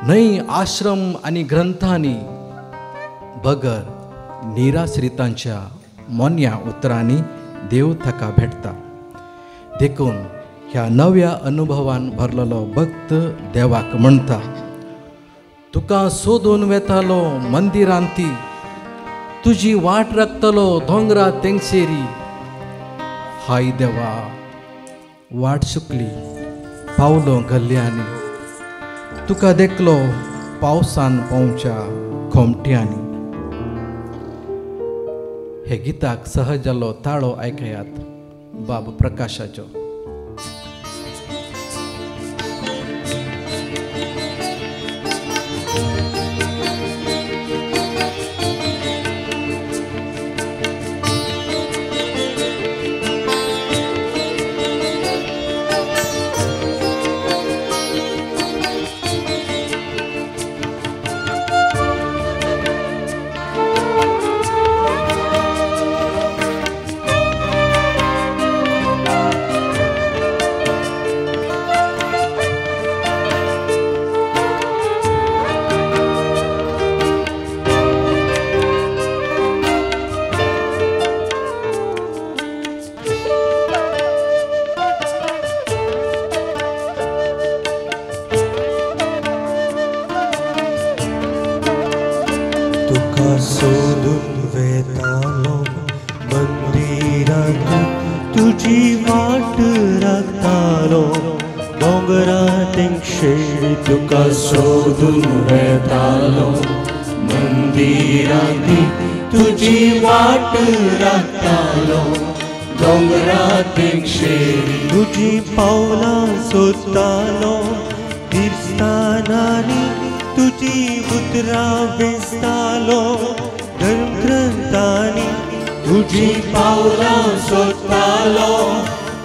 Speaker 5: न्हय आश्रम आनी ग्रंथांनी बगर निराश्रितांच्या मोन्या उतरांनी देव ताका भेटता देखून ह्या नव्या अनुभवान भरलेलो भक्त देवाक म्हणटा तुका सोदून वेतालो मंदिरांती तुजी वाट राखतलो दोंगरा तेंगसेरी हाय देवा वाट सुकली पावलो गल्ल्यांनी तुका देखलो पावसान पावच्या खोमट्यांनी हे गीताक सहज जालो ताळो आयकयात बाब प्रकाशाचो
Speaker 6: सोदून वेतालो मंदिरांत तुजी वाट राखतालो दोंगरा तेंगशेरी तुका सोदून वेतालो मंदिरांत तुजी वाट राखतालो दोंगरा तेंगशेरी तुजी पावलां सोदतालो तीर्थस्थानांनी तुझी उतरां वेंचतालो धर्मग्रंथांनी
Speaker 2: तुझी पावलां सोदतालो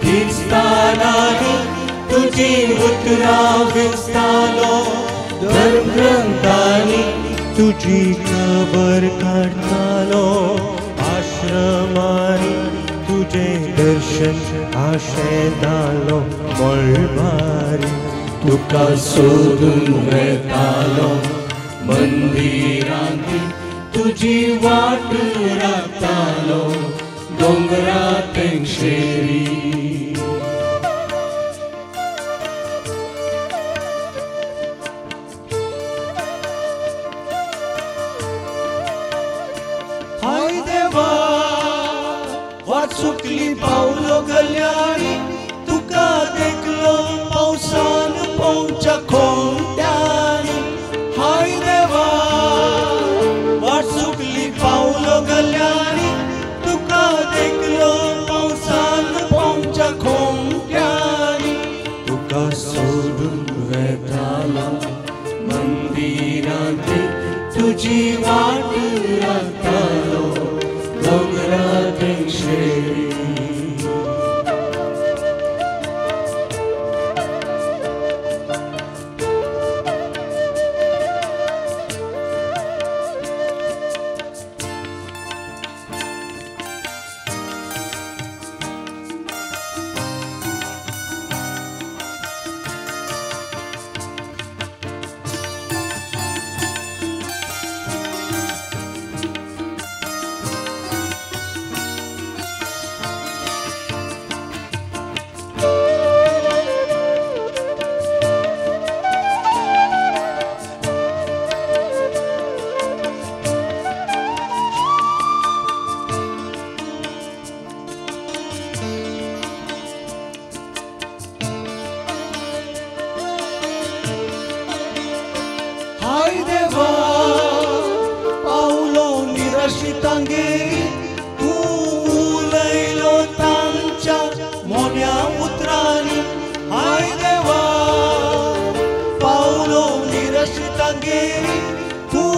Speaker 2: तीर्थस्थानांनी तुझी उतरां वेंचतालो धर्मग्रंथांनी
Speaker 6: तुझी खबर काढतालो आश्रमांनी तुझे दर्शन आशेतालो मळबारी
Speaker 2: तुका सोदून वेतालो मंदिरांनी तुझी वाट राखतालो दोंगरा तेंगशेरी
Speaker 6: हाय देवा वाट सुटली पावलो गल्यानी तुका देखलो पावसान पोवच्या खोंट्यानी हाय देवा वाट सुटली पावलो गल्यानी तुका देखलो पावसान पोवच्या खोंट्यानी
Speaker 2: तुका सोडून वेतालो मंदिरांनी तुझी वाट राखतालो दोंगरा तेंगशेरी
Speaker 6: हाय देवा पावलो निराशितांगेरी तूं उलयलो तांच्या मोन्या उतरांनी हाय देवा पावलो निराशितांगेरी तूं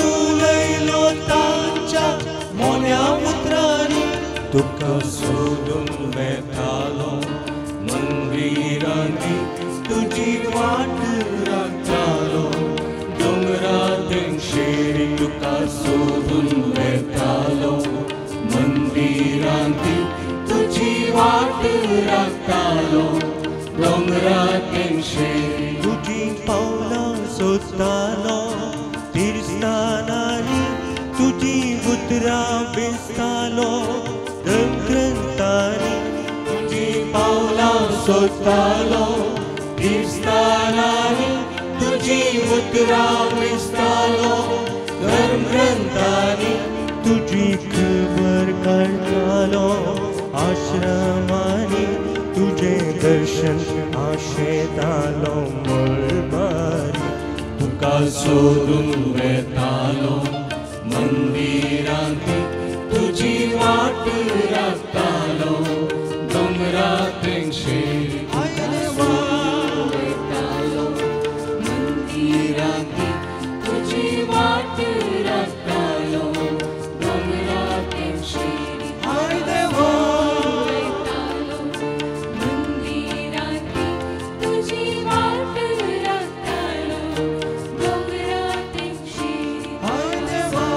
Speaker 6: उलयलो तांच्या मोन्या उतरांनी
Speaker 2: तुका सोदून वेतालो मंदिरांनी तुझी वाट राखतालो दोंगरा तेंगशेरी तुका सोदून वेतालो मंदिरांनी तुझी वाट राखतालो दोंगरा तेंगशेरी
Speaker 6: तुझी पावलां सोदतालो तीर्थस्थानांनी तुझी उतरां वेंचतालो धर्मग्रंथांनी
Speaker 2: तुझी पावलां सोदतालो तीर्थस्थानांनी तुझी उतरां वेंचतालो धर्मग्रंथांनी
Speaker 6: तुझी खबर काढतालो आश्रमांनी तुझे दर्शन आशेतालो मळबारी
Speaker 2: तुका सोदून वेतालो मंदिरांनी तुझी वाट राखतालो दोंगरा तेंगशेरी वेतालो मंदिरांनी तुझी वाट राखतालो दोंगरा तेंगशेरी
Speaker 6: हाय देवा
Speaker 7: वेतालो मंदिरांनी तुझी वाट राखतालो दोंगरा तेंगशेरी
Speaker 6: हाय देवा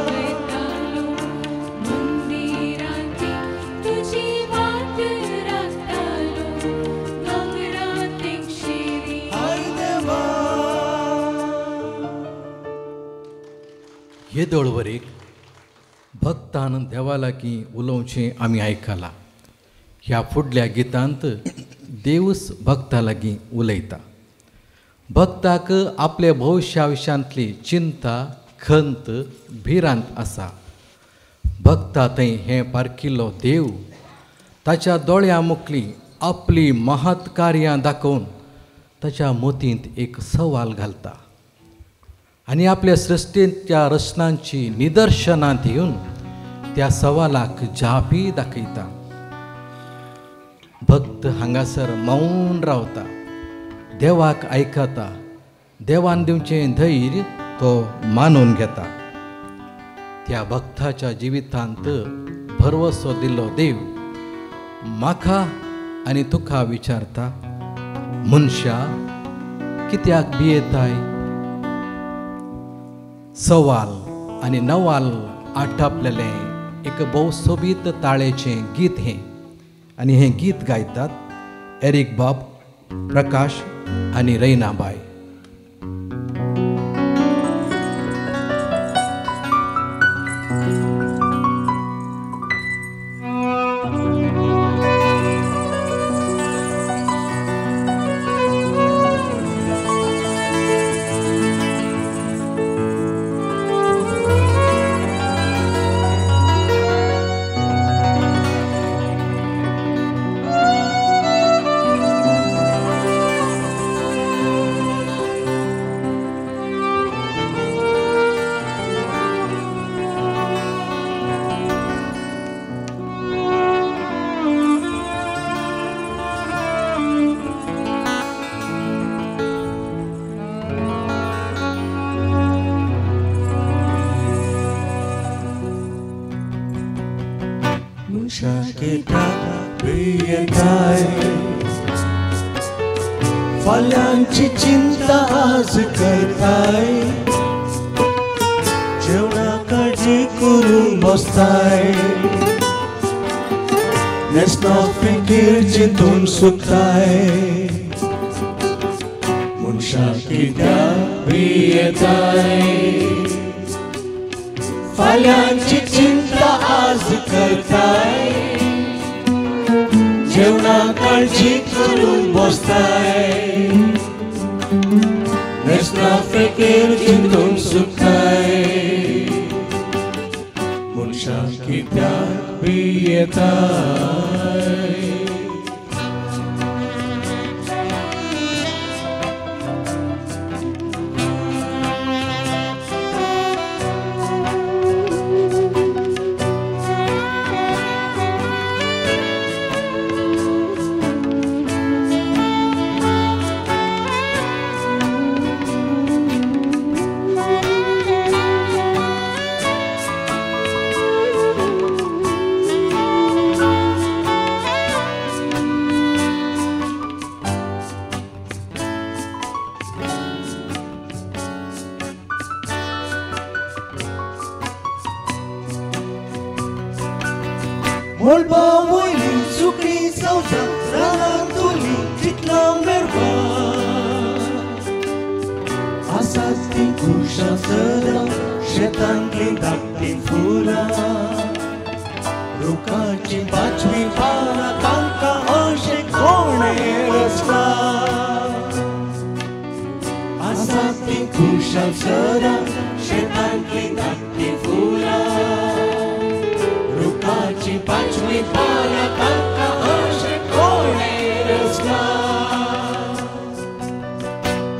Speaker 7: वेतालो मंदिरांनी तुझी वाट राखतालो दोंगरा तेंगशेरी
Speaker 6: हाय देवा
Speaker 5: हे दळवरीक भक्तान देवा लागीं उलोवचें आमी आयकलां. ह्या फुडल्या गितांत देवूच भक्ता लागीं उलयता. भक्ताक आपल्या भविश्या विशयांतली चिंता खंत भिरांत आसा. भक्ता थंय हें पारकिल्लो देव ताच्या दोळ्यां मुखली आपली महत् कार्यां दाखोवन ताच्या मोतींत एक सवाल घालता आनी आपल्या सृश्टींच्या रचनांची निदर्शनां दिवन त्या सवालाक जापी दाखयता. भक्त हांगासर मौन रावता. देवाक आयकता, देवान दिवचें धैर्य तो मानून घेता. त्या भक्ताच्या जिवितांत भरवसो दिल्लो देव म्हाका आनी तुका विचारता, मनशा कित्याक भियेताय? सवाल आनी नवाल आटापलेलें एक भोव सोबीत ताळेचें गीत हें. आनी हें गीत गायतात एरिक बाब, प्रकाश आनी रैनाबाई.
Speaker 6: फाल्यांची चिंता आज करताय, जेवणा काळजी करून बसताय. नेसनो फिकीर चिंतून सुकताय, मनशा कित्याक भियेताय? फाल्यांची चिंता आज करताय, जेवणा काळजी करून बसताय. नेसना फिकीर चिंतून सुकताय, मनशा कित्याक भियेताय? Molbamoili sukri sauza ranantuli titla merva asasti kusha sada shetangli dakti fula rukachi pachvi para tanka ashe kone rasta asasti kusha sada shetangli dakti fula rukachi pachvi para tanka ashe kone rasta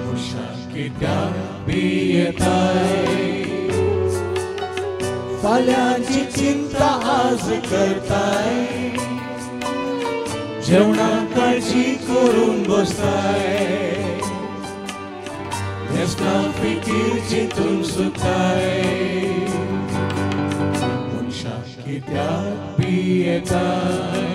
Speaker 6: musha kityak भियेताय फाल्यांची चिंता आज करताय जेवणा काळजी करून बसताय नेसना फिकीर चिंतून सुकताय मनशा कित्याक भियेताय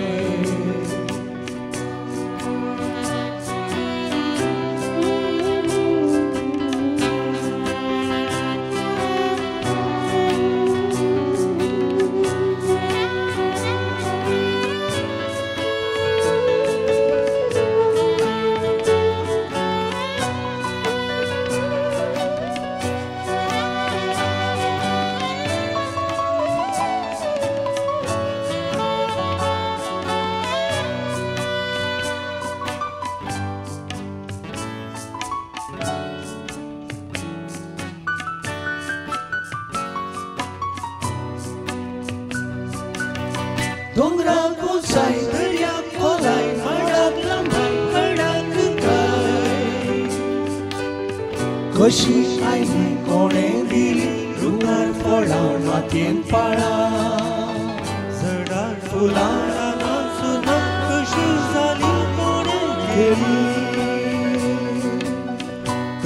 Speaker 6: डोंगराक उंचाय दर्याक खोलाय माडाक लांबाय खडाक काय कशी आयली कोणें दिली रुगार फळां मातयेन पाळा झाडार फुलां नाचून कशी जाली कोणें केली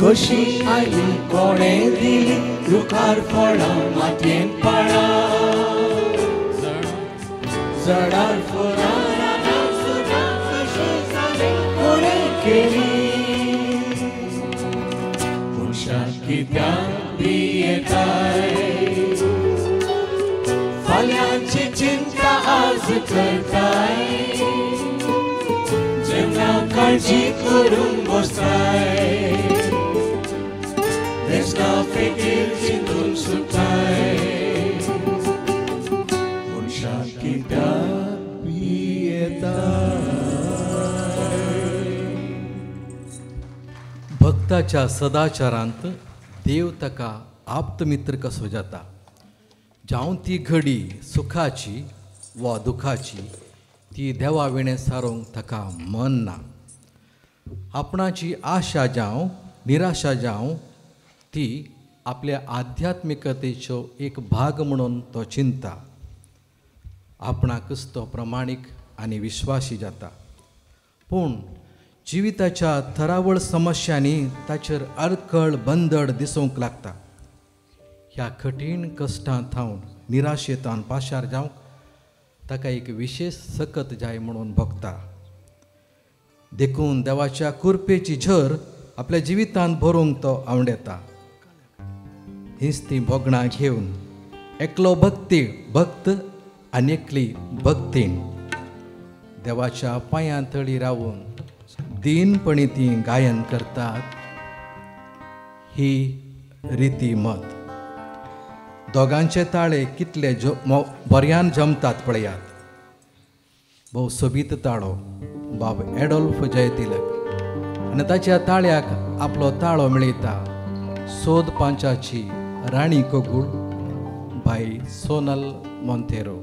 Speaker 6: कशी आयली कोणें दिली रुखार फळां मातयेन पाळा झाडार फळां रानांत सुद्दां कशी जाली कोणें केली मनशाक कित्याक बी येताय फाल्यांची चिंता आज करताय जेवणा काळजी करून बसताय बेस्ता फेकीर चिंतून सुटताय मनशाक कित्याक बी येताय
Speaker 5: भक्ताच्या सदाचारांत देव ताका आप्तमित्र कसो जाता जावं ती घडी सुखाची वा दुखाची ती देवा विणे सारोंक ताका मन ना आपणाची आशा जावं निराशा जावं ती आपल्या आध्यात्मिकतेचो एक भाग म्हणून तो चिंता आपणाकच तो प्रमाणीक आनी विश्वासी जाता पूण जिविताच्या थरावळ समस्यांनी ताचेर अडखळ बंदड दिसूंक लागता ह्या कठीण कश्टांत हांव निराशेतान पाशार जावंक ताका एक विशेष सकत जाय म्हणून भोगता देखून देवाच्या कृपेची झर आपल्या जिवितांत भरूंक तो आवडेता हीच ती भोगणां घेवन एकलो भक्त आनी एकली भक्तीण देवाच्या पांयां तळी रावून दीनपणी ती गायन करतात ही रिती मत दोगांचे ताळे कितले बऱ्यान जमतात पळयात भोव सोबीत ताळो बाब एडोल्फ जयतिलक आनी ताच्या ताळ्याक आपलो ताळो मेळयता सोद पांचाची राणी कोगुळ बाई सोनल मोंतेरो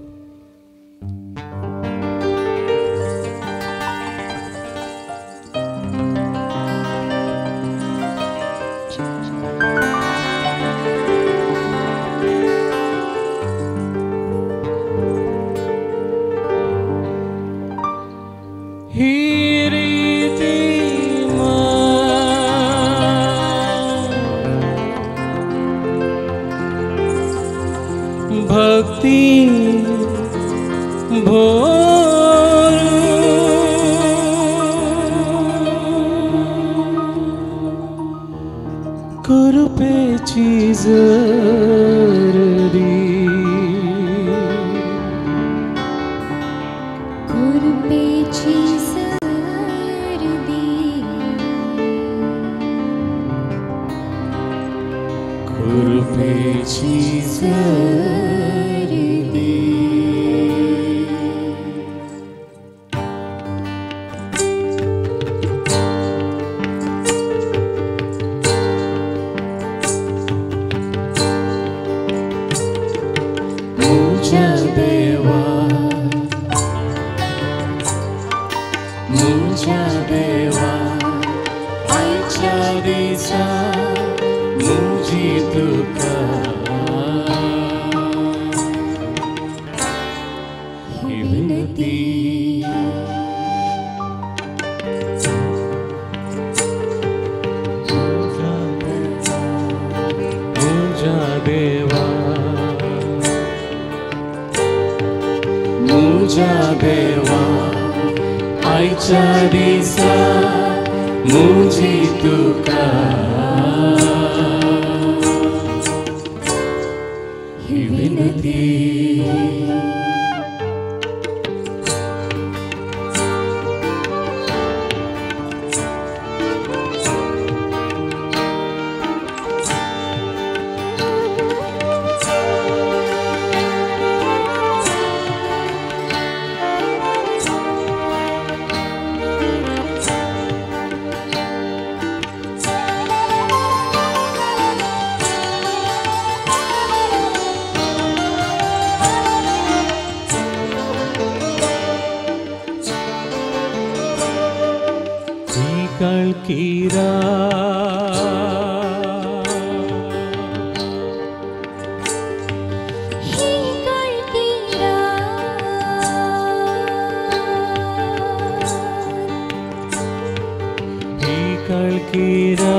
Speaker 6: भक्ती कृपेची जरदी
Speaker 7: कृपेची सरदी
Speaker 6: कृपेची सरदी मुझ्या देवा आयच्या दिसा मुझी तुका ही विनती मुझ्या देवा आयच्या दिसा मुझी तुका ही विनती कळकीरा ही कळकीरा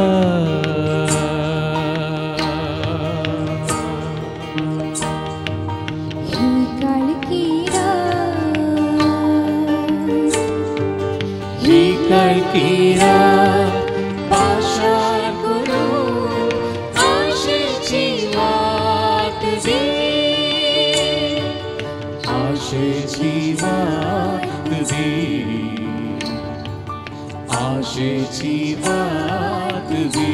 Speaker 2: हीरा पाशाण करून आशेची वाट दे, आशेची वाट दे, आशेची वाट दे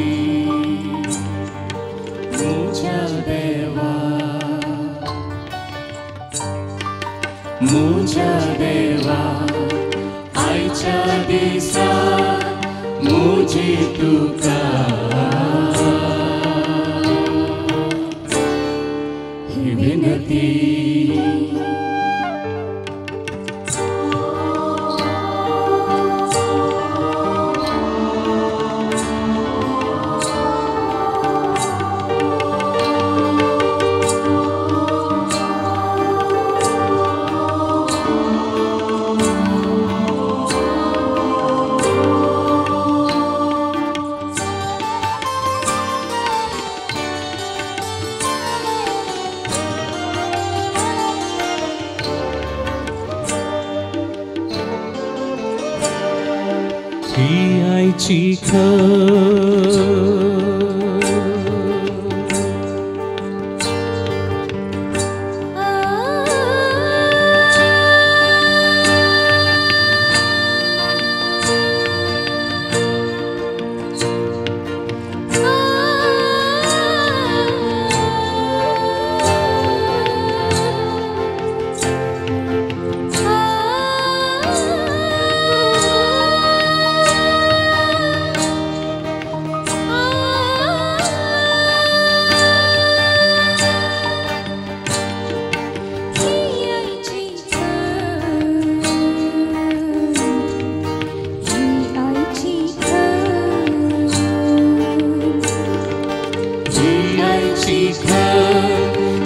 Speaker 2: मुझ्या देवा, मुझ्या देवा आयच्या दिसा मुझी तुका ही विनती. ही आईची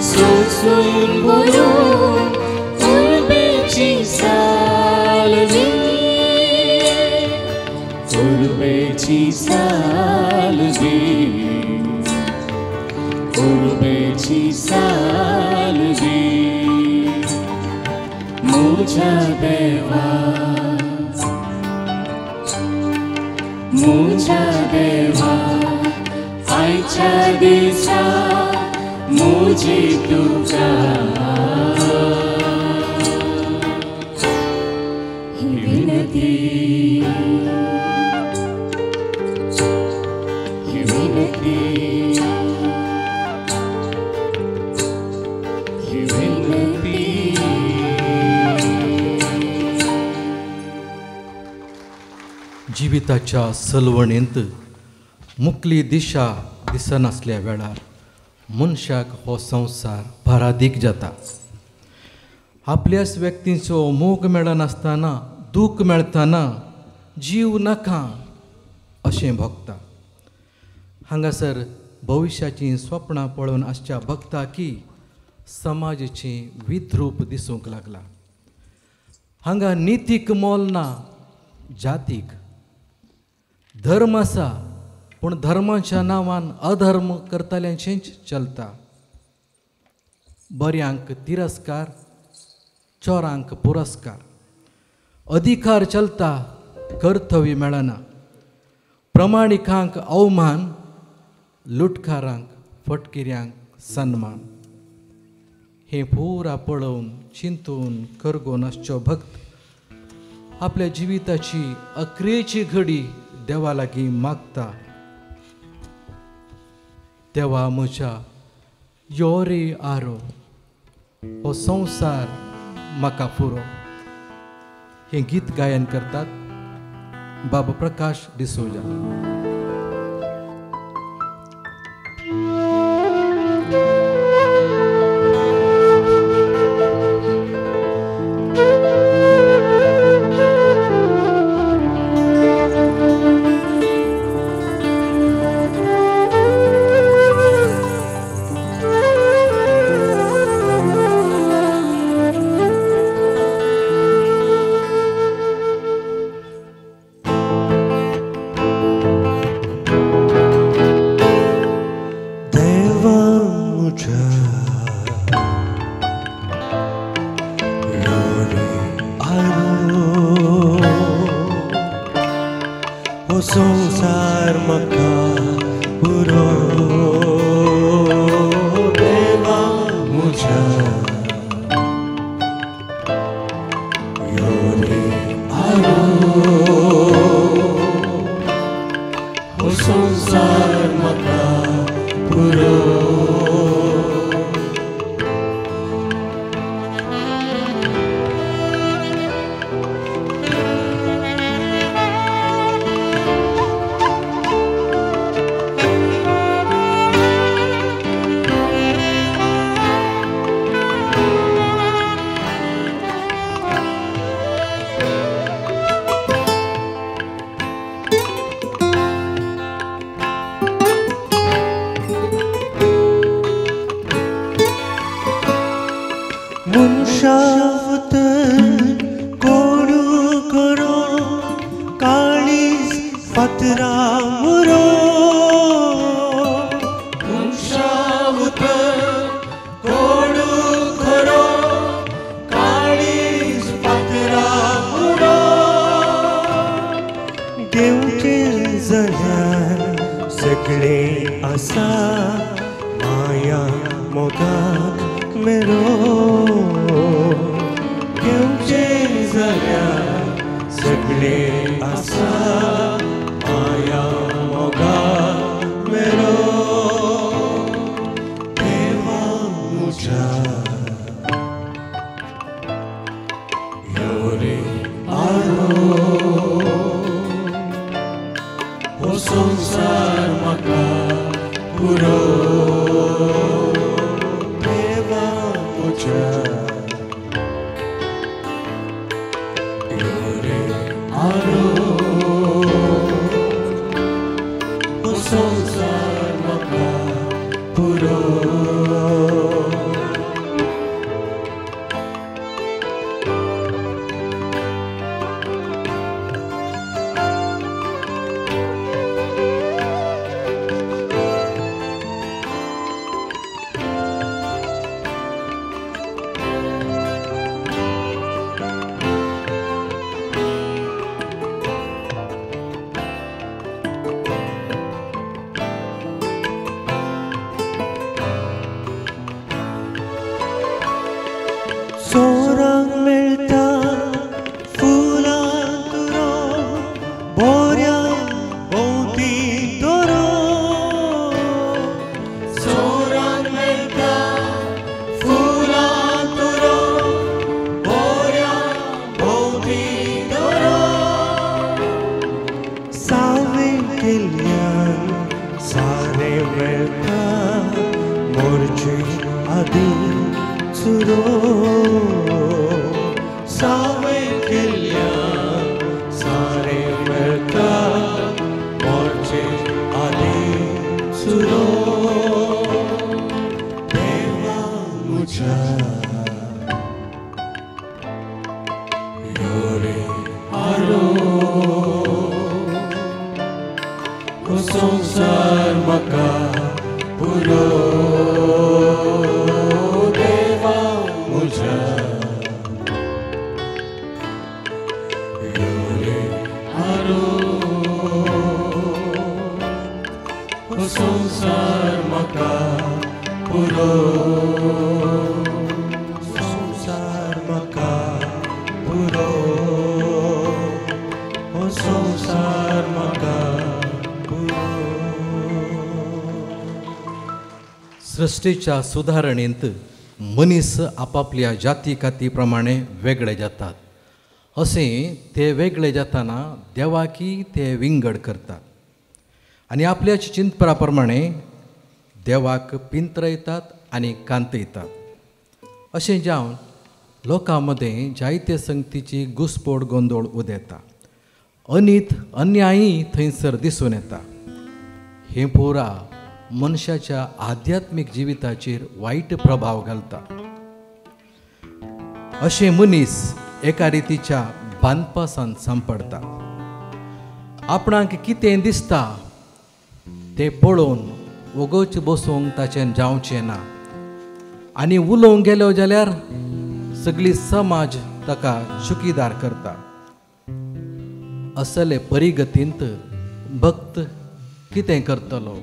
Speaker 2: सोसून भरून उर्बेची सालवी, उर्बेची सालवी, उर्बेची सालवी मुझ्या देवा, मुझ्या देवा आयच्या दिसा मुझी तुका ही विनती, ही विनती, ही विनती.
Speaker 5: जिविताच्या सलवणेंत मुकली दिशा दिसनासल्या वेळार मनशाक हो संवसार भरादीक जाता. आपल्याच व्यक्तींचो मोग मेळनासतना दूख मेळतना जीव नाका अशें भोगता. हांगासर भविश्याचीं स्वप्नां पळोवन आसच्या भक्ता की समाजाचें विद्रूप दिसूंक लागला. हांगा नितीक मोल ना, जातीक. धर्म आसा पूण धर्माच्या नांवान अधर्म करतल्यांचेंच चलता. बऱ्यांक तिरस्कार, चोरांक पुरस्कार. अधिकार चलता, कर्तव्य मेळना. प्रमाणिकांक अवमान, लुटकारांक फटकिऱ्यांक सन्मान. हें पुरा पळोवन चिंतून करगोन आसच्यो भक्त आपल्या जिविताची अखेरची घडी देवा लागीं मागता. देवा म्हज्या यो रे आरो, हो संवसार म्हाका पुरो. हें गीत गायन करतात बाबा प्रकाश डिसोजा.
Speaker 6: संसार म्हाका पुरो देवा म्हज्या यो रे आरो
Speaker 2: हो संसार म्हाका पुरो
Speaker 6: मनशावत कोडू करो काळीज फातरा मुरो
Speaker 2: मनशावत कोडू करो काळीज फातरा मुरो
Speaker 6: देवचे जाल्यार सगळे आसा माया मोगाक मेरो देवचे जाल्यार सगळे आसा माया मोगाक मेरो देवा म्हज्या यो रे आरो
Speaker 2: हो संसार म्हाका पुरो
Speaker 6: देवा म्हज्या यो रे
Speaker 2: आरो हो संसार म्हाका पुरो
Speaker 6: सोरांक मेळटा फुलां तुरो बोऱ्या भोंवती दोरो
Speaker 2: सोरांक मेळटा फुलां तुरो बोऱ्या भोंवती दोरो
Speaker 6: सावे केल्ल्यान सारें मेळटा मोरचे आदी सुरो सावे केल्ल्यान सारें मेळटा मोरचे आदी सुरो देवा म्हज्या यो रे
Speaker 2: आरो हो संसार म्हाका पुरो देवा म्हज्या यो रे आरो हो संसार म्हाका पुरो
Speaker 6: संसार म्हाका पुरो हो संसार म्हाका पुरो
Speaker 5: सृष्टीच्या सुधारणेंत मनीस आपापल्या जाती काती प्रमाणे वेगळे जातात अशें ते वेगळे जाताना देवाकी ते विंगड करतात आनी आपल्या चिंतपरा प्रमाणे देवाक पिंत्रयतात आनी कांतयतात अशें जावन लोकां मदें जायते संगतीची घुसपोड गोंदळ उदेता अनीत अन्यायी थंयसर दिसून येता हें पुरा मनशाच्या आध्यात्मीक जिविताचेर वायट प्रभाव घालता अशें मनीस एका रितीच्या बांदपासान सांपडता आपणाक कितें दिसता तें पळोवन वगोच बसूंक ताचें जावचें ना आनी उलोवंक गेलो जाल्यार सगळी समाज ताका चुकीदार करता असले परिगतींत भक्त कितें करतलो.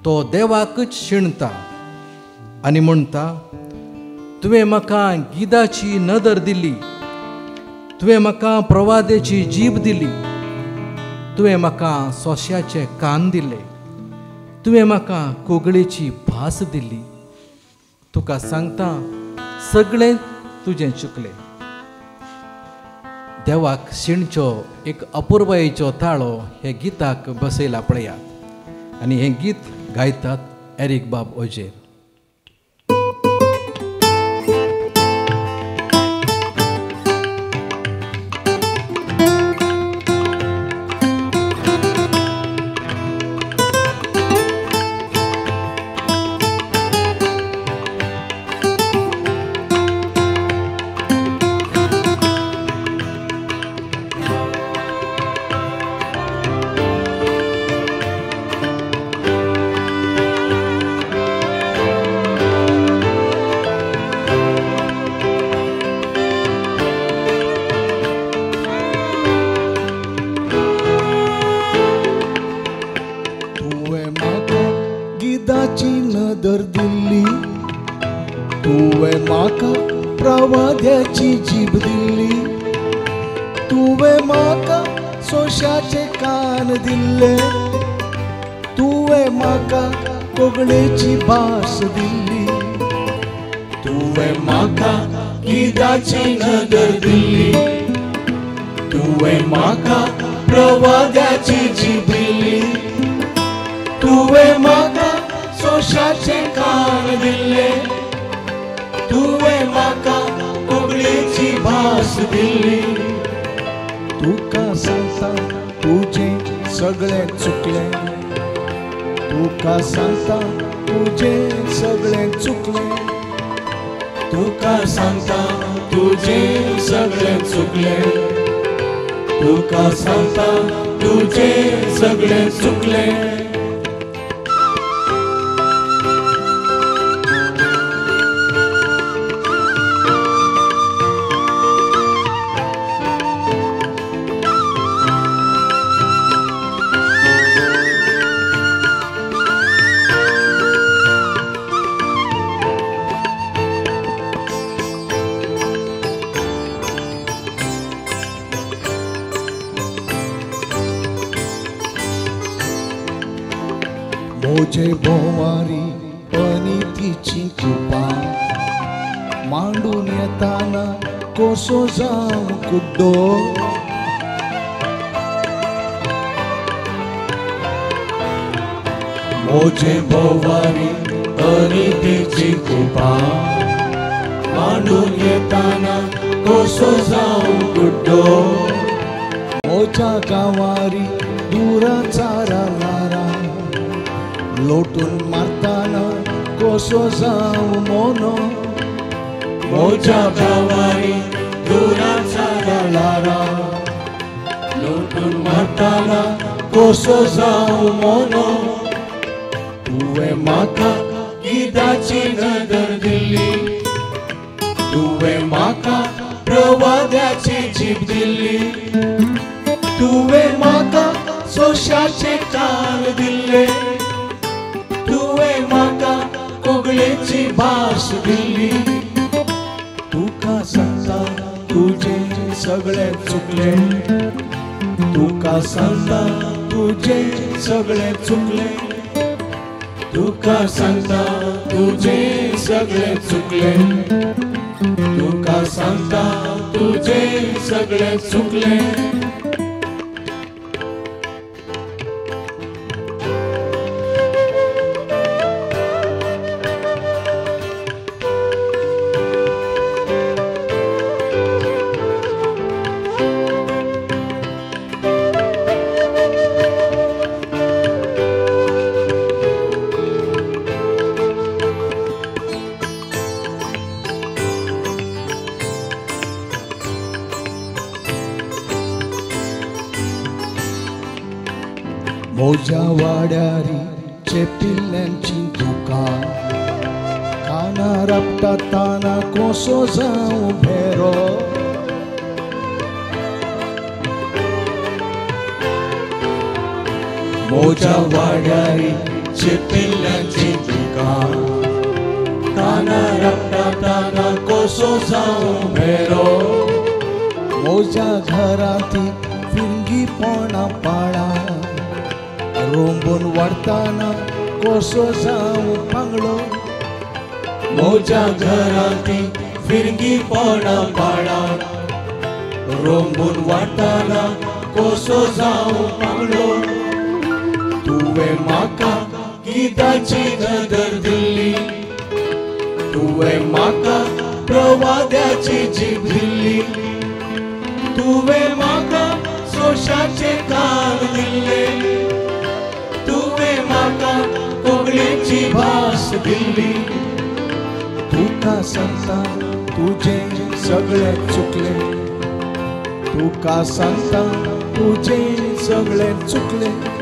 Speaker 5: तो देवाकच शिणता आनी म्हणटा, तुवें म्हाका गिदाची नदर दिली, तुवें म्हाका प्रवादेची जीब दिली, तुवें म्हाका सोंश्याचे कान दिले, तुवें म्हाका कोगळेची भास दिली. तुका सांगता सगळें तुजें चुकलें. देवाक शिणचो एक अपुर्बायेचो ताळो हे गिताक बसयला पळयात. आनी हें गीत गायतात एरिक बाब ओजेर.
Speaker 4: गिदाची नदर दिल्ली, तुवें म्हाका प्रवाद्याची जीब दिल्ली, तुवें म्हाका सोंश्याचे कान दिल्ले, तुवें म्हाका कोगळेची भास दिल्ली.
Speaker 6: तुवें म्हाका गिदाची नदर दिल्ली, तुवें म्हाका प्रवाद्याची जीब दिल्ली, तुवें म्हाका सोंश्याचे कान दिल्ले, तुवें म्हाका कोगळेची भास दिल्ली.
Speaker 4: तुका सांगता तुजें सगळें चुकलें, तुका सांगता तुजें सगळें चुकलें,
Speaker 6: तुका सांगता तुजें सगळें चुकलें, तुका सांगता तुजें सगळें चुकलें.
Speaker 4: मोजे बोवारी अनितीची कृपा मांडून येताना कोसो जावं कुड्डो.
Speaker 6: मोजे भोवारी अनितीची कृपा मांडून येताना कोसो जावं कुड्डो.
Speaker 4: मोच्या गांवारी दुराचा रानारा लोटून मारताना कोसो जावं मोनो.
Speaker 6: मोच्या गांवारी दुराचा रानारा लोटून मारताना कोसो जावं मोनो. तुवें म्हाका गिदाची नदर दिल्ली, तुवें म्हाका प्रवाद्याची जीब दिल्ली, तुवें म्हाका सोंश्याचे कान दिल्ले, तुवें म्हाका कोगळेची भास दिल्ली.
Speaker 4: तुका सांगता तुजें सगळें चुकलें, तुका सांगता तुजें सगळें चुकलें,
Speaker 6: तुका सांगता तुजें सगळें चुकलें, तुका सांगता तुजें सगळें चुकलें.
Speaker 4: मोज्या वाड्यारी चेपिल्ल्यांची दुकां कानार आपटाताना कोसो जावं भेरो.
Speaker 2: मोजा वाड्यारी चिपिल्ल्यांची दुकान काना रपटाताना कोसो जाऊं मेरो
Speaker 4: मोजा घरांती फिरंगी पोणा पाळा रोंबून वाडताना कोसो जाऊं पांगलो
Speaker 2: मोजा घरांती फिरंगी पोणा पाळा रोंबून वाडताना कोसो जाऊं पांगलो तुवें म्हाका गिताची नदर दिल्ली तुवें म्हाका प्रवाद्याची जीब दिल्ली तुवें म्हाका सोशाचे कान दिल्ले तुवें म्हाका कोंकणीची भास दिल्ली
Speaker 4: तुका सांगता तुजें सगळें चुकलें तुका सांगता तुजें सगळें चुकलें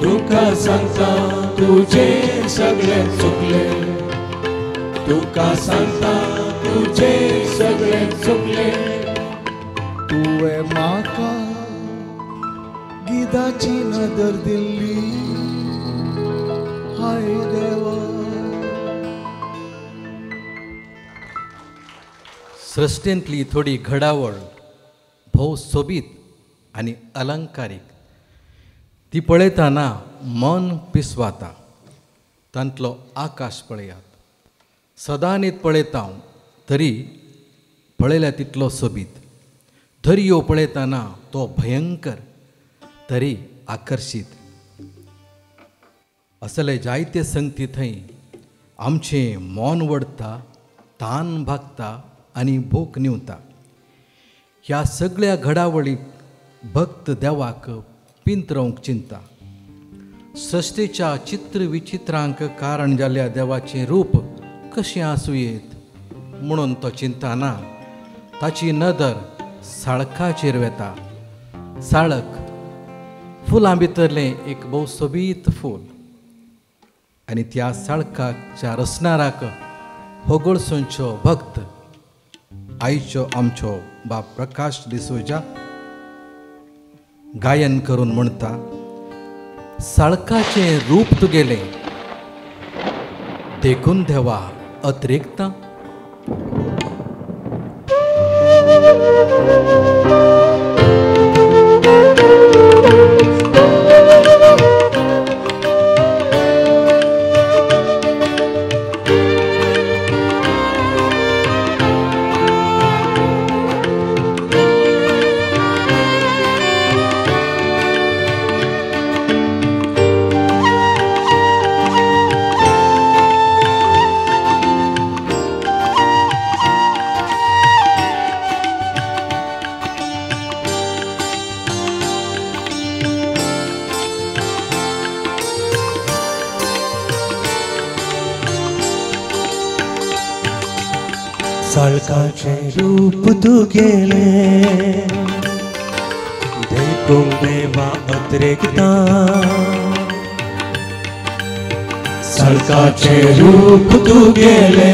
Speaker 2: तुका सांगता तुजें सगळें चुकलें तुका सांगता तुजें सगळें चुकलें
Speaker 4: तुवें म्हाका गिताची नदर दिल्ली हाय देवा
Speaker 5: सृश्टेंतली थोडी घडावळ भोव सोबीत आनी अलंकारीक ती पळयतना मन पिसवाता तांतलो आकाश पळयात सदां न्हीद पळयता हांव तरी पळयल्या तितलो सोबीत दर्यो पळयतना तो भयंकर तरी आकर्शीत असले जायते संगती थंय आमचें मोन वडता तान भागता आनी भूक निवता ह्या सगळ्या घडावळीक भक्त देवाक पिंतरवंक चिंता सृश्टीच्या चित्र विचित्रांक कारण जाल्ल्या देवाचें रूप कशें आसूं येत म्हणून तो चिंतना ताची नदर साळकाचेर वेता साळक फुलां भितरलें एक भोव सोबीत फूल आनी त्या साळकाच्या रचणाराक होगळसूंचो भक्त आईचो आमचो बाप प्रकाश डिसोजा गायन करून म्हणटा साळकाचें रूप तुगेलें देखून देवा अतिरिक्ता
Speaker 2: साळकाचे रूप तुगेले देखून देवा अतिरिक्ता साळकाचे रूप तुगेले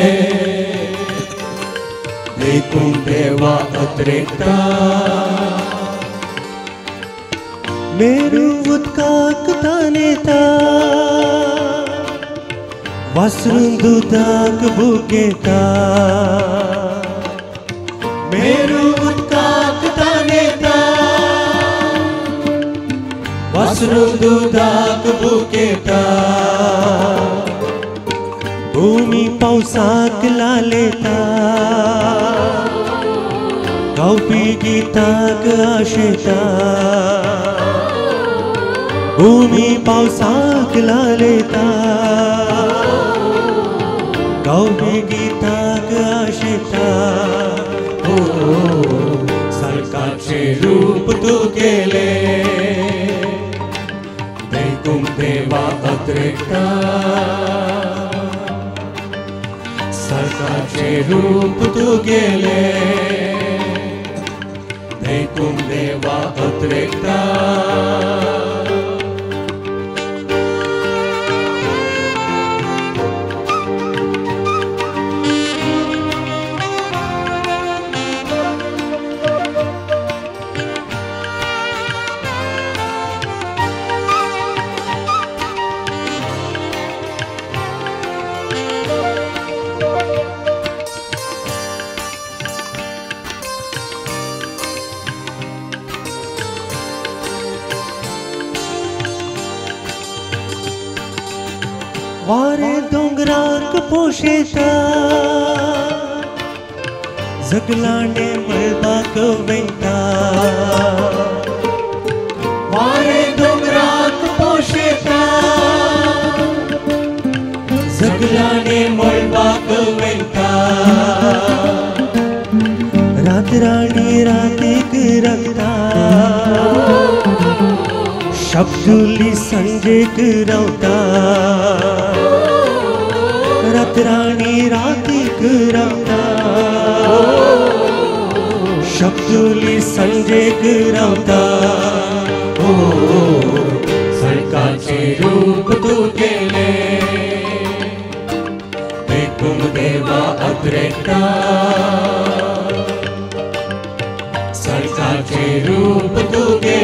Speaker 2: देखून देवा अतिरिक्ता मेरू उदकाक तानेता वासरून दुधाक भुकेता मेरू उदकाक तानेता वासरून दुधाक भुकेता भूमी पावसाक लालेता गावपी गिताक आशेता भूमी पावसाक लालेता गावपी गिताक आशेता साळकाचे रूप तुगेले देखून देवा अतिरिक्ता साळकाचे रूप तुगेले देखून देवा अतिरिक्ता
Speaker 6: वारे दोंगराक पोशेता जगलाने मळबाक वेंता वारे दोंगराक पोशेता जगलाने मळबाक वेंता रातराणी रातीक रंगता शब्दुली संजेक रावता रातराणी रातीक रावता शब्दुली संजेक रावता
Speaker 2: ओ सळकाचे रूप तू केले देखून देवा अद्रेकता सळकाचे रूप तू केले